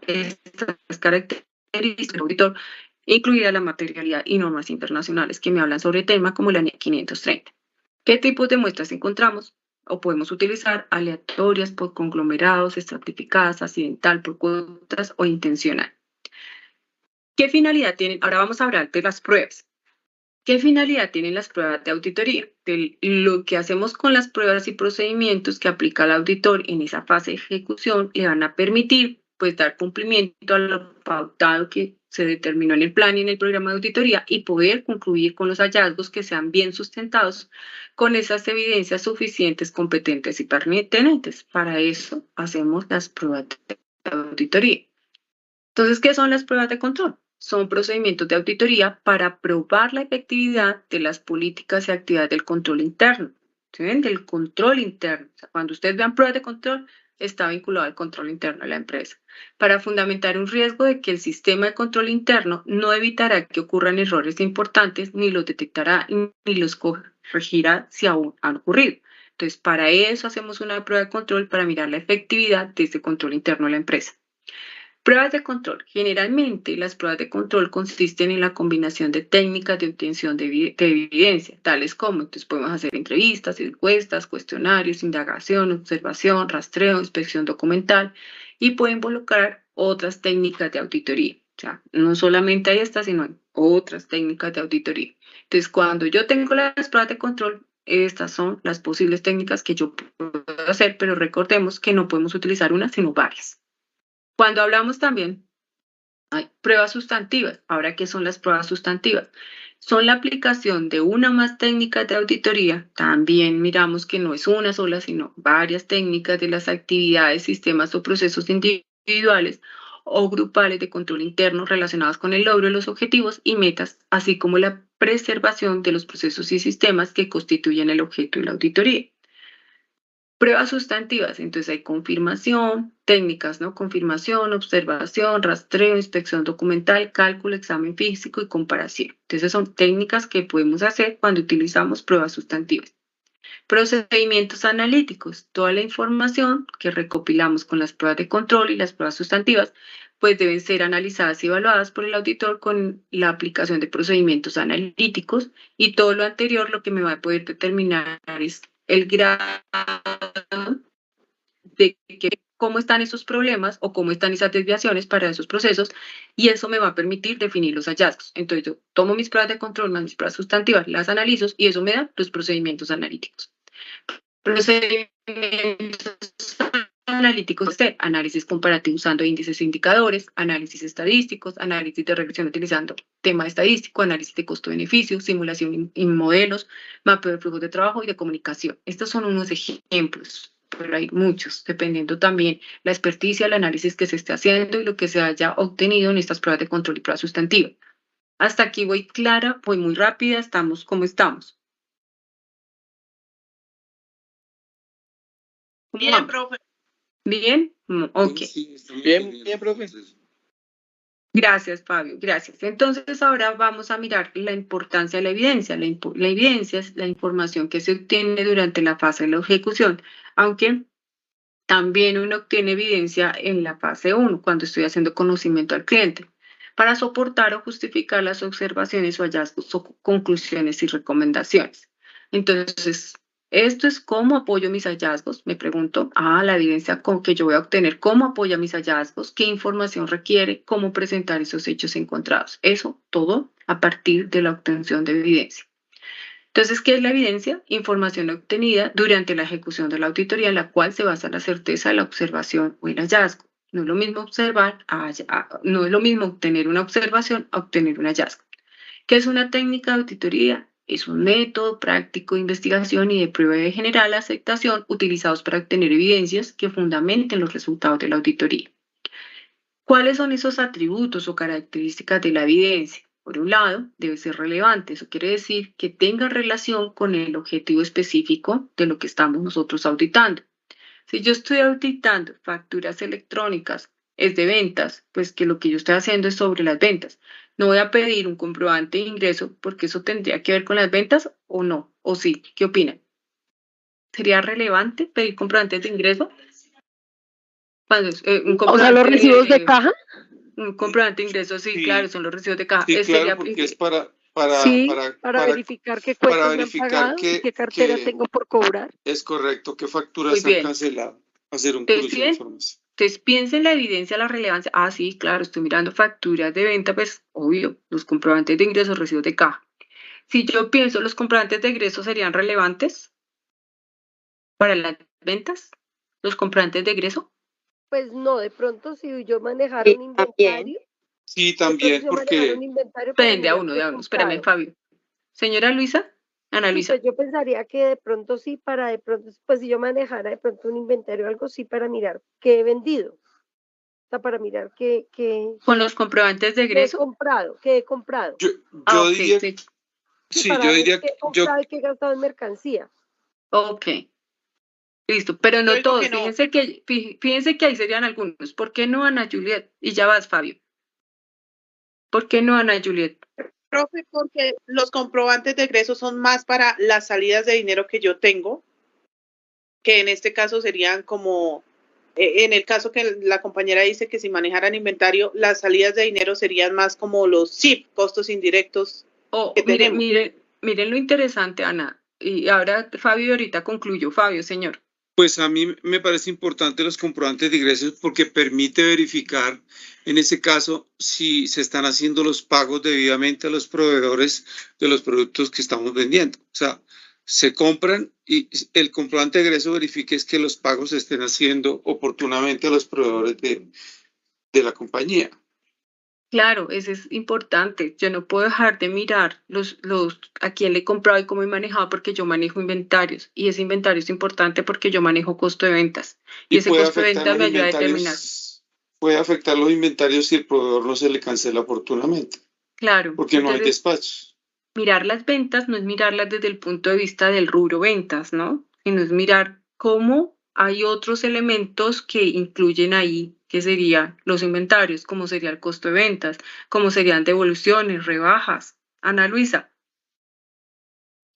estas características del auditor, incluida la materialidad y normas internacionales que me hablan sobre el tema, como la NIE 530. ¿Qué tipos de muestras encontramos o podemos utilizar? Aleatorias, por conglomerados, estratificadas, accidental, por cuotas o intencional. ¿Qué finalidad tienen? Ahora vamos a hablar de las pruebas. ¿Qué finalidad tienen las pruebas de auditoría? Lo que hacemos con las pruebas y procedimientos que aplica el auditor en esa fase de ejecución le van a permitir pues dar cumplimiento a lo pautado que se determinó en el plan y en el programa de auditoría y poder concluir con los hallazgos que sean bien sustentados con esas evidencias suficientes, competentes y pertinentes. Para eso hacemos las pruebas de auditoría. Entonces, ¿qué son las pruebas de control? Son procedimientos de auditoría para probar la efectividad de las políticas y actividades del control interno. ¿Sí ven? Del control interno. O sea, cuando ustedes vean pruebas de control, está vinculado al control interno de la empresa. Para fundamentar un riesgo de que el sistema de control interno no evitará que ocurran errores importantes, ni los detectará, ni los corregirá si aún han ocurrido. Entonces, para eso hacemos una prueba de control para mirar la efectividad de este control interno de la empresa. Pruebas de control. Generalmente las pruebas de control consisten en la combinación de técnicas de obtención de evidencia, tales como, entonces podemos hacer entrevistas, encuestas, cuestionarios, indagación, observación, rastreo, inspección documental y puede involucrar otras técnicas de auditoría. O sea, no solamente hay estas, sino hay otras técnicas de auditoría. Entonces, cuando yo tengo las pruebas de control, estas son las posibles técnicas que yo puedo hacer, pero recordemos que no podemos utilizar una, sino varias. Cuando hablamos también, hay pruebas sustantivas. Ahora, ¿qué son las pruebas sustantivas? Son la aplicación de una o más técnicas de auditoría. También miramos que no es una sola, sino varias técnicas de las actividades, sistemas o procesos individuales o grupales de control interno relacionados con el logro de los objetivos y metas, así como la preservación de los procesos y sistemas que constituyen el objeto de la auditoría. Pruebas sustantivas, entonces hay confirmación, técnicas, ¿no? Confirmación, observación, rastreo, inspección documental, cálculo, examen físico y comparación. Entonces son técnicas que podemos hacer cuando utilizamos pruebas sustantivas. Procedimientos analíticos, toda la información que recopilamos con las pruebas de control y las pruebas sustantivas, pues deben ser analizadas y evaluadas por el auditor con la aplicación de procedimientos analíticos y todo lo anterior lo que me va a poder determinar es el grado de cómo están esos problemas o cómo están esas desviaciones para esos procesos y eso me va a permitir definir los hallazgos. Entonces yo tomo mis pruebas de control más mis pruebas sustantivas, las analizo y eso me da los procedimientos analíticos. Procedimientos analíticos, análisis comparativo usando índices e indicadores, análisis estadísticos, análisis de regresión utilizando tema estadístico, análisis de costo-beneficio, simulación y modelos, mapeo de flujos de trabajo y de comunicación. Estos son unos ejemplos, pero hay muchos, dependiendo también la experticia, el análisis que se esté haciendo y lo que se haya obtenido en estas pruebas de control y pruebas sustantivas. Hasta aquí voy clara, voy muy rápida, estamos como estamos. Bien, profe. ¿Bien? Ok. Sí, Bien, profe. Gracias, Fabio, gracias. Entonces ahora vamos a mirar la importancia de la evidencia. La evidencia es la información que se obtiene durante la fase de la ejecución, aunque también uno obtiene evidencia en la fase 1, cuando estoy haciendo conocimiento al cliente, para soportar o justificar las observaciones o hallazgos o conclusiones y recomendaciones. Entonces, esto es cómo apoyo mis hallazgos, me pregunto, la evidencia que yo voy a obtener, cómo apoya mis hallazgos, qué información requiere, cómo presentar esos hechos encontrados. Eso todo a partir de la obtención de evidencia. Entonces, ¿qué es la evidencia? Información obtenida durante la ejecución de la auditoría en la cual se basa la certeza de la observación o el hallazgo. No es lo mismo observar, no es lo mismo obtener una observación a obtener un hallazgo. ¿Qué es una técnica de auditoría? Es un método práctico de investigación y de prueba de general aceptación utilizados para obtener evidencias que fundamenten los resultados de la auditoría. ¿Cuáles son esos atributos o características de la evidencia? Por un lado, debe ser relevante. Eso quiere decir que tenga relación con el objetivo específico de lo que estamos nosotros auditando. Si yo estoy auditando facturas electrónicas, es de ventas, pues que lo que yo estoy haciendo es sobre las ventas. No voy a pedir un comprobante de ingreso porque eso tendría que ver con las ventas o no, o sí. ¿Qué opinan? ¿Sería relevante pedir comprobantes de ingreso? O sea, los recibos de caja. Un comprobante de ingreso, sí, claro, son los recibos de caja. Sí, claro, porque es para verificar qué cuentas me han pagado y qué cartera tengo por cobrar. Es correcto, qué facturas han cancelado. Hacer un cruce de información. Entonces piensa en la evidencia, la relevancia. Ah, sí, claro, estoy mirando facturas de venta, pues obvio, los comprobantes de ingreso, recibos de caja. Si yo pienso, ¿los comprobantes de ingreso serían relevantes para las ventas? ¿Los comprobantes de ingreso? Pues no, de pronto si yo manejara un inventario. Sí, también, porque depende a uno, espérame, Fabio. Señora Luisa, Ana Luisa. Sí, pues yo pensaría que de pronto sí, pues si yo manejara de pronto un inventario o algo, sí, para mirar qué he vendido. O sea, para mirar qué con los comprobantes de ingreso. ¿Qué he comprado? Yo diría, sí, yo diría que he comprado y que he gastado en mercancía. Ok. Listo, pero no todos. No. Fíjense que ahí serían algunos. ¿Por qué no, Ana Juliet? Y ya vas, Fabio. ¿Por qué no, Ana Juliet? Profe, porque los comprobantes de egreso son más para las salidas de dinero que yo tengo, que en este caso serían como, en el caso que la compañera dice que si manejaran inventario, las salidas de dinero serían más como los SIP, costos indirectos. Miren lo interesante, Ana. Y ahora Fabio ahorita concluyo. Fabio, señor. Pues a mí me parece importante los comprobantes de ingresos porque permite verificar, en ese caso, si se están haciendo los pagos debidamente a los proveedores de los productos que estamos vendiendo. O sea, se compran y el comprobante de ingreso verifique es que los pagos se estén haciendo oportunamente a los proveedores de la compañía. Claro, eso es importante. Yo no puedo dejar de mirar a quién le he comprado y cómo he manejado porque yo manejo inventarios. Y ese inventario es importante porque yo manejo costo de ventas. Y ese costo de ventas me ayuda a determinar. Puede afectar los inventarios si el proveedor no se le cancela oportunamente. Claro. Porque no hay despachos. Mirar las ventas no es mirarlas desde el punto de vista del rubro ventas, ¿no? Sino es mirar cómo hay otros elementos que incluyen ahí, que serían los inventarios, cómo sería el costo de ventas, cómo serían devoluciones, rebajas. Ana Luisa.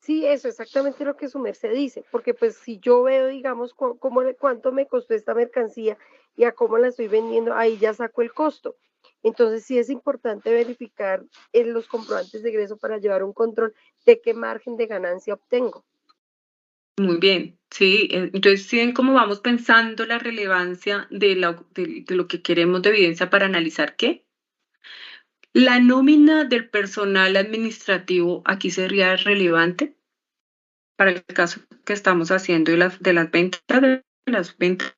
Sí, eso, exactamente lo que su merced dice, porque pues si yo veo, digamos, cuánto me costó esta mercancía y a cómo la estoy vendiendo, ahí ya saco el costo. Entonces sí es importante verificar los comprobantes de ingreso para llevar un control de qué margen de ganancia obtengo. Muy bien, sí. Entonces, ¿sí ven cómo vamos pensando la relevancia de lo que queremos de evidencia para analizar qué? ¿La nómina del personal administrativo aquí sería relevante para el caso que estamos haciendo de las ventas?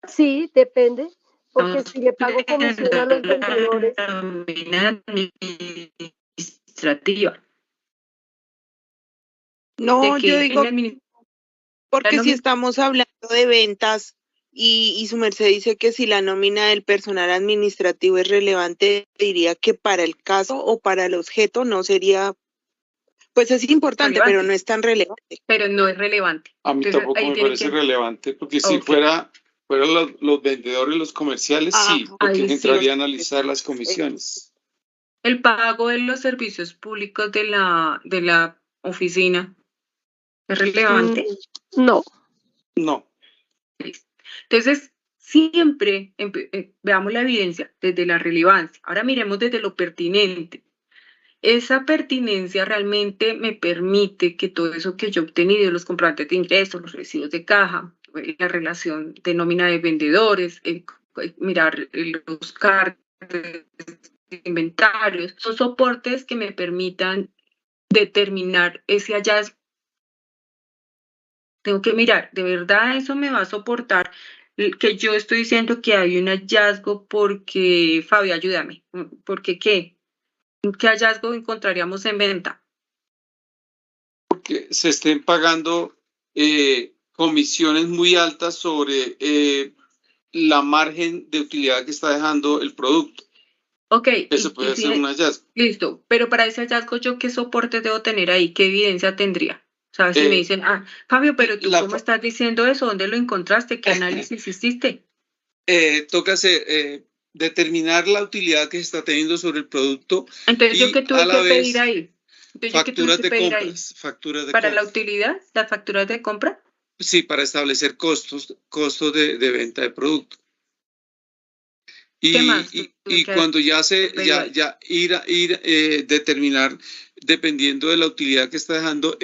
Sí, depende, porque si le pago comisión a los vendedores. La nómina administrativa. No, yo digo, porque si estamos hablando de ventas y su merced dice que si la nómina del personal administrativo es relevante, diría que para el caso o para el objeto no sería, pues es importante, relevante, pero no es tan relevante. Pero no es relevante. A mí entonces, tampoco me parece relevante, porque si fueran los vendedores, los comerciales, sí, porque entraría a analizar las comisiones. El pago de los servicios públicos de la oficina, ¿es relevante? No. No. Entonces, siempre veamos la evidencia desde la relevancia. Ahora miremos desde lo pertinente. Esa pertinencia realmente me permite que todo eso que yo he obtenido, los comprobantes de ingresos, los recibos de caja, la relación de nómina de vendedores, mirar los cargos de inventarios, son soportes que me permitan determinar ese hallazgo. Tengo que mirar, ¿de verdad eso me va a soportar que yo estoy diciendo que hay un hallazgo porque, Fabio, ayúdame, porque qué hallazgo encontraríamos en venta? porque se estén pagando comisiones muy altas sobre la margen de utilidad que está dejando el producto. Ok, Eso puede ser un hallazgo. listo, pero para ese hallazgo, ¿yo qué soporte debo tener ahí? ¿Qué evidencia tendría? O sea, si me dicen, Fabio, pero tú ¿cómo estás diciendo eso? ¿Dónde lo encontraste? ¿Qué análisis hiciste? Toca determinar la utilidad que se está teniendo sobre el producto. Entonces, ¿yo qué tuve que pedir ahí? Facturas de compras. ¿Para la utilidad? ¿Las facturas de compra? Sí, para establecer costos de venta de producto. ¿Qué más? Y cuando ya determinar, dependiendo de la utilidad que está dejando,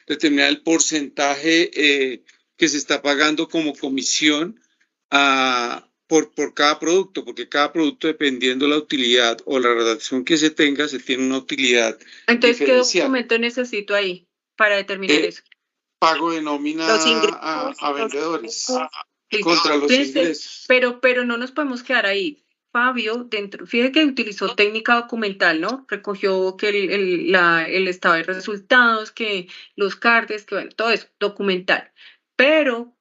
determinar el porcentaje que se está pagando como comisión por cada producto, porque cada producto, dependiendo de la utilidad o la redacción que se tenga, se tiene una utilidad. Entonces, ¿qué documento necesito ahí para determinar eso? Pago de nómina a vendedores contra los ingresos. Pero no nos podemos quedar ahí. Fabio, fíjate que utilizó técnica documental, ¿no? Recogió que el estado de resultados, que los cartes, que bueno, todo eso, documental. Pero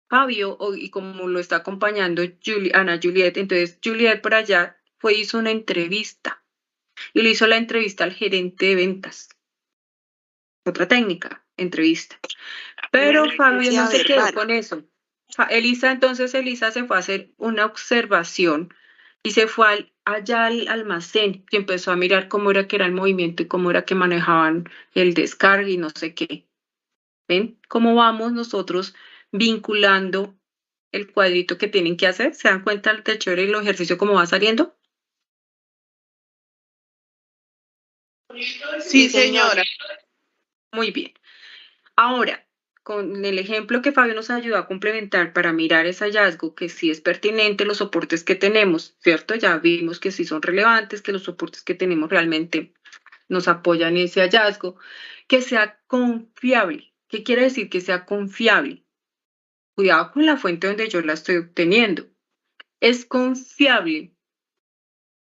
Fabio, y como lo está acompañando Ana Juliet, entonces Juliet por allá hizo una entrevista y le hizo la entrevista al gerente de ventas. Otra técnica, entrevista. Pero Fabio no se quedó con eso. Elisa se fue a hacer una observación y se fue allá al almacén y empezó a mirar cómo era que era el movimiento y cómo era que manejaban el descargue y no sé qué. ¿Ven cómo vamos nosotros vinculando el cuadrito que tienen que hacer? ¿Se dan cuenta de chévere el ejercicio cómo va saliendo? Sí, señora. Muy bien. Ahora, con el ejemplo que Fabio nos ayudó a complementar para mirar ese hallazgo, que sí es pertinente los soportes que tenemos, ¿cierto? Ya vimos que sí son relevantes, que los soportes que tenemos realmente nos apoyan ese hallazgo, que sea confiable. ¿Qué quiere decir que sea confiable? Cuidado con la fuente donde yo la estoy obteniendo. Es confiable.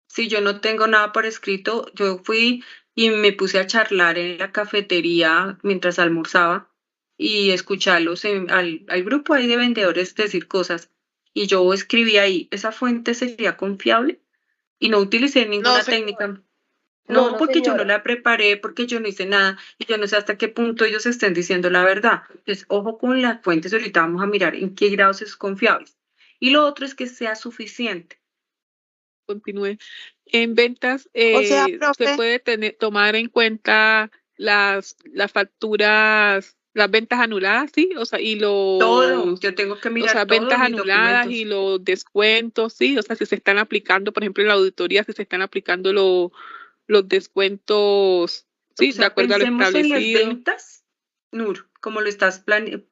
Si yo no tengo nada por escrito, yo fui y me puse a charlar en la cafetería mientras almorzaba y escucharlos al grupo ahí de vendedores decir cosas. Y yo escribí ahí, ¿esa fuente sería confiable? Y no utilicé ninguna técnica. No, porque yo no la preparé, porque yo no hice nada y yo no sé hasta qué punto ellos estén diciendo la verdad. Entonces, ojo con las fuentes, ahorita vamos a mirar en qué grados es confiable. Y lo otro es que sea suficiente. Continúe. En ventas profe, se puede tomar en cuenta las facturas, las ventas anuladas, ¿sí? O sea, y todo, yo tengo que mirar ventas anuladas y los descuentos, ¿sí? O sea, si se están aplicando, por ejemplo, en la auditoría, si se están aplicando los descuentos, ¿sí? O sea, de acuerdo a lo establecido. En las ventas, Nur, como lo estás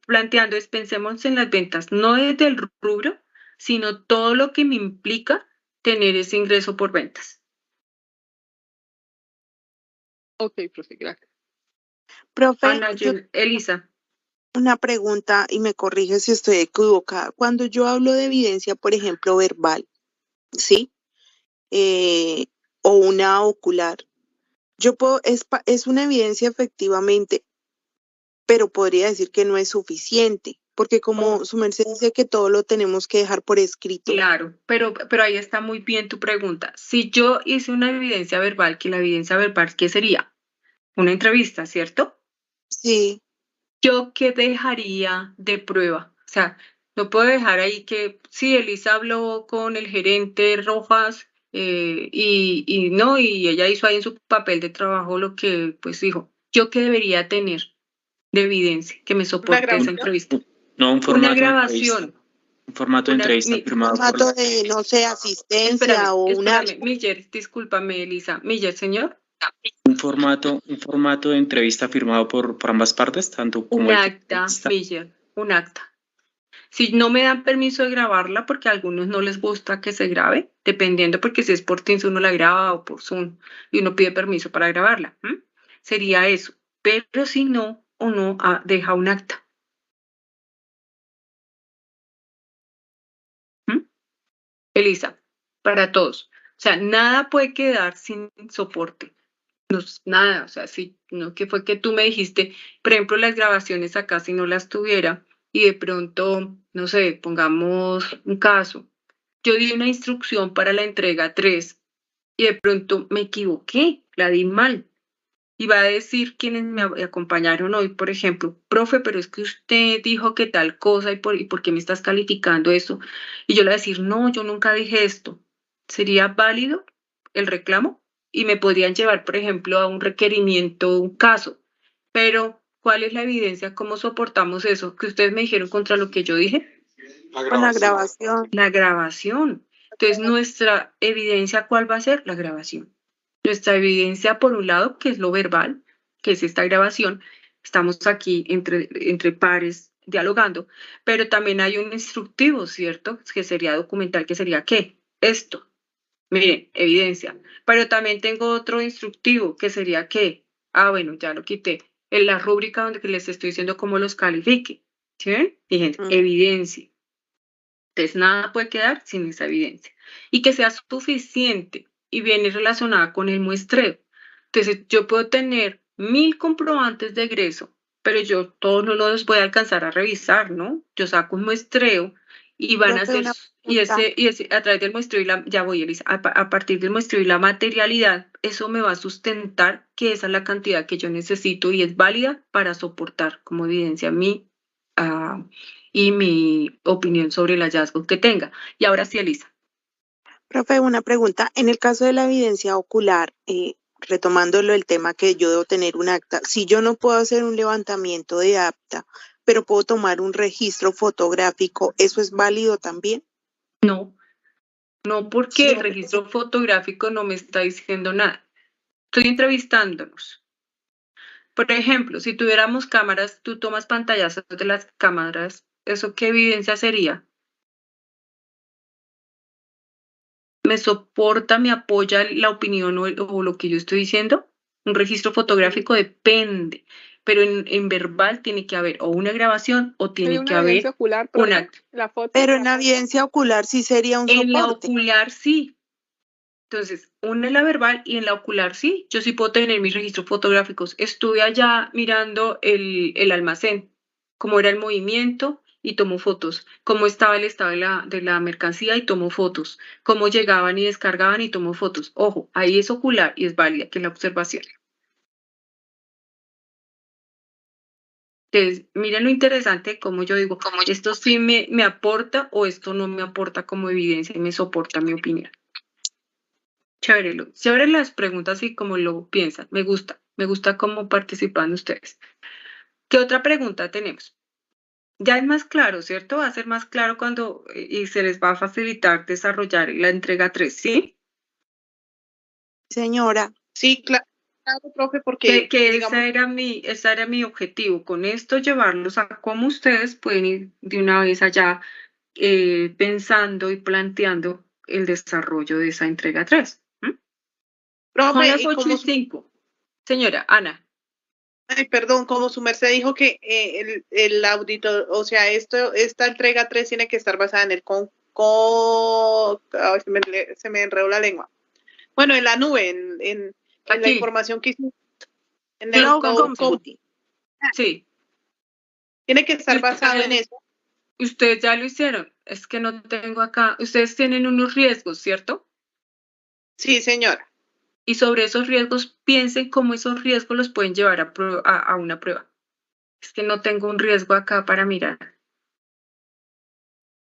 planteando, pensemos en las ventas, no desde el rubro, sino todo lo que me implica tener ese ingreso por ventas. Ok, profe, gracias. Profe, Elisa. Una pregunta y me corrige si estoy equivocada. Cuando yo hablo de evidencia, por ejemplo, verbal, ¿sí? O una ocular, es una evidencia efectivamente, pero podría decir que no es suficiente, porque como su merced dice que todo lo tenemos que dejar por escrito. Claro, pero ahí está muy bien tu pregunta. Si yo hice una evidencia verbal, que la evidencia verbal, ¿qué sería? Una entrevista, ¿cierto? Sí. ¿Yo qué dejaría de prueba? O sea, no puedo dejar ahí que sí, Elisa habló con el gerente Rojas y ella hizo ahí en su papel de trabajo lo que pues dijo. ¿Yo qué debería tener de evidencia que me soporte esa entrevista? No, un formato Una grabación. Un formato de entrevista firmado por... Un formato de, no sé, asistencia o una... Miller, discúlpame, Elisa. Miller, señor. Un formato de entrevista firmado por ambas partes, tanto como un acta, Miller, un acta. Si no me dan permiso de grabarla, porque a algunos no les gusta que se grabe, dependiendo, porque si es por Teams uno la graba o por Zoom y uno pide permiso para grabarla, sería eso. Pero si no, uno deja un acta. Elisa, para todos. O sea, nada puede quedar sin soporte. No es nada, o sea, sí, no que fue que tú me dijiste, por ejemplo, las grabaciones acá, si no las tuviera, y de pronto, no sé, pongamos un caso, yo di una instrucción para la entrega 3 y de pronto me equivoqué, la di mal. Y va a decir quienes me acompañaron hoy, por ejemplo, profe, pero es que usted dijo que tal cosa y por qué me estás calificando eso. Y yo le voy a decir, no, yo nunca dije esto. ¿Sería válido el reclamo? Y me podrían llevar, por ejemplo, a un requerimiento, un caso. Pero, ¿cuál es la evidencia? ¿Cómo soportamos eso? Que ustedes me dijeron contra lo que yo dije. Con la grabación. La grabación. Entonces, nuestra evidencia, ¿cuál va a ser? La grabación. Nuestra evidencia, por un lado, que es lo verbal, que es esta grabación, estamos aquí entre pares dialogando, pero también hay un instructivo, ¿cierto? Que sería documental, que sería ¿qué? Esto. Miren, evidencia. Pero también tengo otro instructivo, que sería ¿qué? Ah, bueno, ya lo quité. En la rúbrica donde les estoy diciendo cómo los califique. ¿Sí ven? Fíjense, evidencia. Entonces, nada puede quedar sin esa evidencia. Y que sea suficiente y viene relacionada con el muestreo. Entonces, yo puedo tener 1000 comprobantes de egreso, pero yo todos no los voy a alcanzar a revisar, ¿no? Yo saco un muestreo y van a Profe, ser, una y pregunta. ese a través del muestreo ya voy, Elisa, a partir del muestreo y la materialidad, eso me va a sustentar que esa es la cantidad que yo necesito y es válida para soportar como evidencia y mi opinión sobre el hallazgo que tenga. Y ahora sí, Elisa. Profe, una pregunta. En el caso de la evidencia ocular, retomándolo el tema que yo debo tener un acta, si yo no puedo hacer un levantamiento de acta, pero puedo tomar un registro fotográfico, ¿eso es válido también? No, no porque Sí. el registro fotográfico no me está diciendo nada. Estoy entrevistándonos. Por ejemplo, si tuviéramos cámaras, tú tomas pantallazos de las cámaras, ¿eso qué evidencia sería? ¿Me soporta, me apoya la opinión o lo que yo estoy diciendo? Un registro fotográfico depende, pero en verbal tiene que haber o una grabación o Hay tiene que una evidencia haber ocular, un profe, acta. la foto. Pero en la evidencia ocular sí sería un En la soporte. ocular sí. Entonces, una en la verbal y en la ocular sí. Yo sí puedo tener mis registros fotográficos. Estuve allá mirando el almacén, cómo era el movimiento y tomo fotos, cómo estaba el estado de la mercancía y tomo fotos, cómo llegaban y descargaban y tomo fotos. Ojo, ahí es ocular y es válida, que es la observación. Entonces, miren lo interesante, como yo digo, esto sí me aporta o esto no me aporta como evidencia y me soporta mi opinión. Chévere, chévere las preguntas y como lo piensan. Me gusta cómo participan ustedes. ¿Qué otra pregunta tenemos? Ya es más claro, ¿cierto? Va a ser más claro cuando y se les va a facilitar desarrollar la entrega 3, ¿sí? Señora, Sí, claro, profe, porque Que digamos, ese era mi objetivo. Con esto llevarlos a cómo ustedes pueden ir de una vez allá pensando y planteando el desarrollo de esa entrega 3. Son profe, las y 8:05. Señora Ana. ay, perdón, como su merced dijo que el auditor, o sea, esta entrega 3 tiene que estar basada en el ay, se me enredó la lengua. Bueno, en la nube, en la Aquí, información que hicimos, en el Cloud code, Computing. sí. tiene que estar basado en eso. Ustedes ya lo hicieron. Es que no tengo acá. Ustedes tienen unos riesgos, ¿cierto? Sí, señora. Y sobre esos riesgos, piensen cómo esos riesgos los pueden llevar a una prueba. Es que no tengo un riesgo acá para mirar.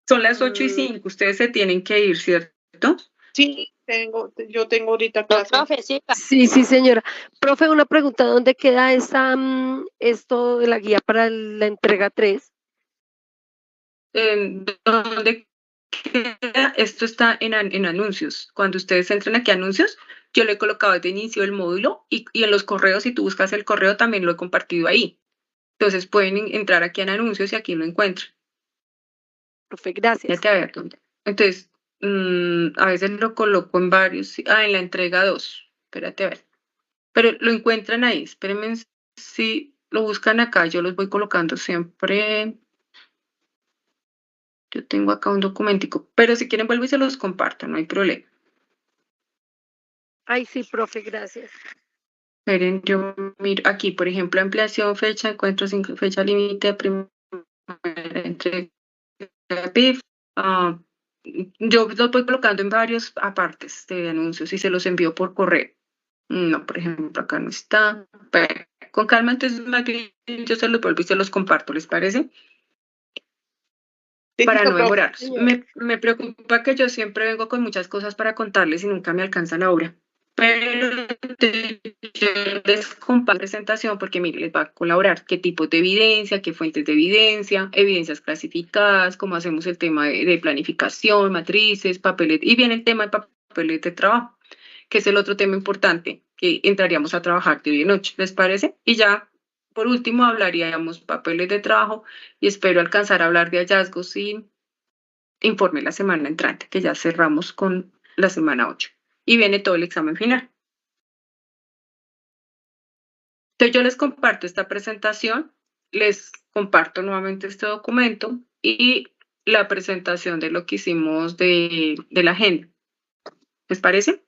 Son las 8:05. Ustedes se tienen que ir, ¿cierto? Sí, yo tengo ahorita clase. Profe, sí, señora. Profe, una pregunta, ¿dónde queda esto de la guía para la entrega 3? ¿Dónde queda? Esto está en anuncios. Cuando ustedes entran aquí a anuncios, yo lo he colocado desde inicio del módulo y en los correos, si tú buscas el correo, también lo he compartido ahí. Entonces pueden entrar aquí en anuncios y aquí lo encuentran. Profe, gracias. Fíjate a ver dónde. Entonces, a veces lo coloco en varios. En la entrega 2. Espérate a ver. Pero lo encuentran ahí. Espérenme si lo buscan acá. Yo los voy colocando siempre. Yo tengo acá un documentico. Pero si quieren vuelvo y se los comparto. No hay problema. Ay, sí, profe, gracias. Esperen, yo miro aquí, por ejemplo, ampliación, fecha, encuentro sin fecha límite, primera entrega, PIF. Yo los voy colocando en varios apartes de anuncios y se los envío por correo. No, por ejemplo, acá no está. Pero con calma, entonces más bien yo se los vuelvo y se los comparto, ¿les parece? Para no demorar. Me preocupa que yo siempre vengo con muchas cosas para contarles y nunca me alcanza la hora. Pero yo les comparto presentación porque, mire, les va a colaborar qué tipos de evidencia, qué fuentes de evidencia, evidencias clasificadas, cómo hacemos el tema de planificación, matrices, papeles, y viene el tema de papeles de trabajo, que es el otro tema importante, que entraríamos a trabajar de día y noche, ¿les parece? Y ya, por último, hablaríamos papeles de trabajo y espero alcanzar a hablar de hallazgos y informe la semana entrante, que ya cerramos con la semana 8. Y viene todo el examen final. Entonces yo les comparto esta presentación, les comparto nuevamente este documento y la presentación de lo que hicimos de la agenda. ¿Les parece?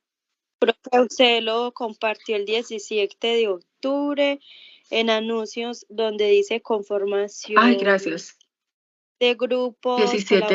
Profe, usted lo compartió el 17 de octubre en anuncios donde dice conformación. Ay, gracias. De grupos. 17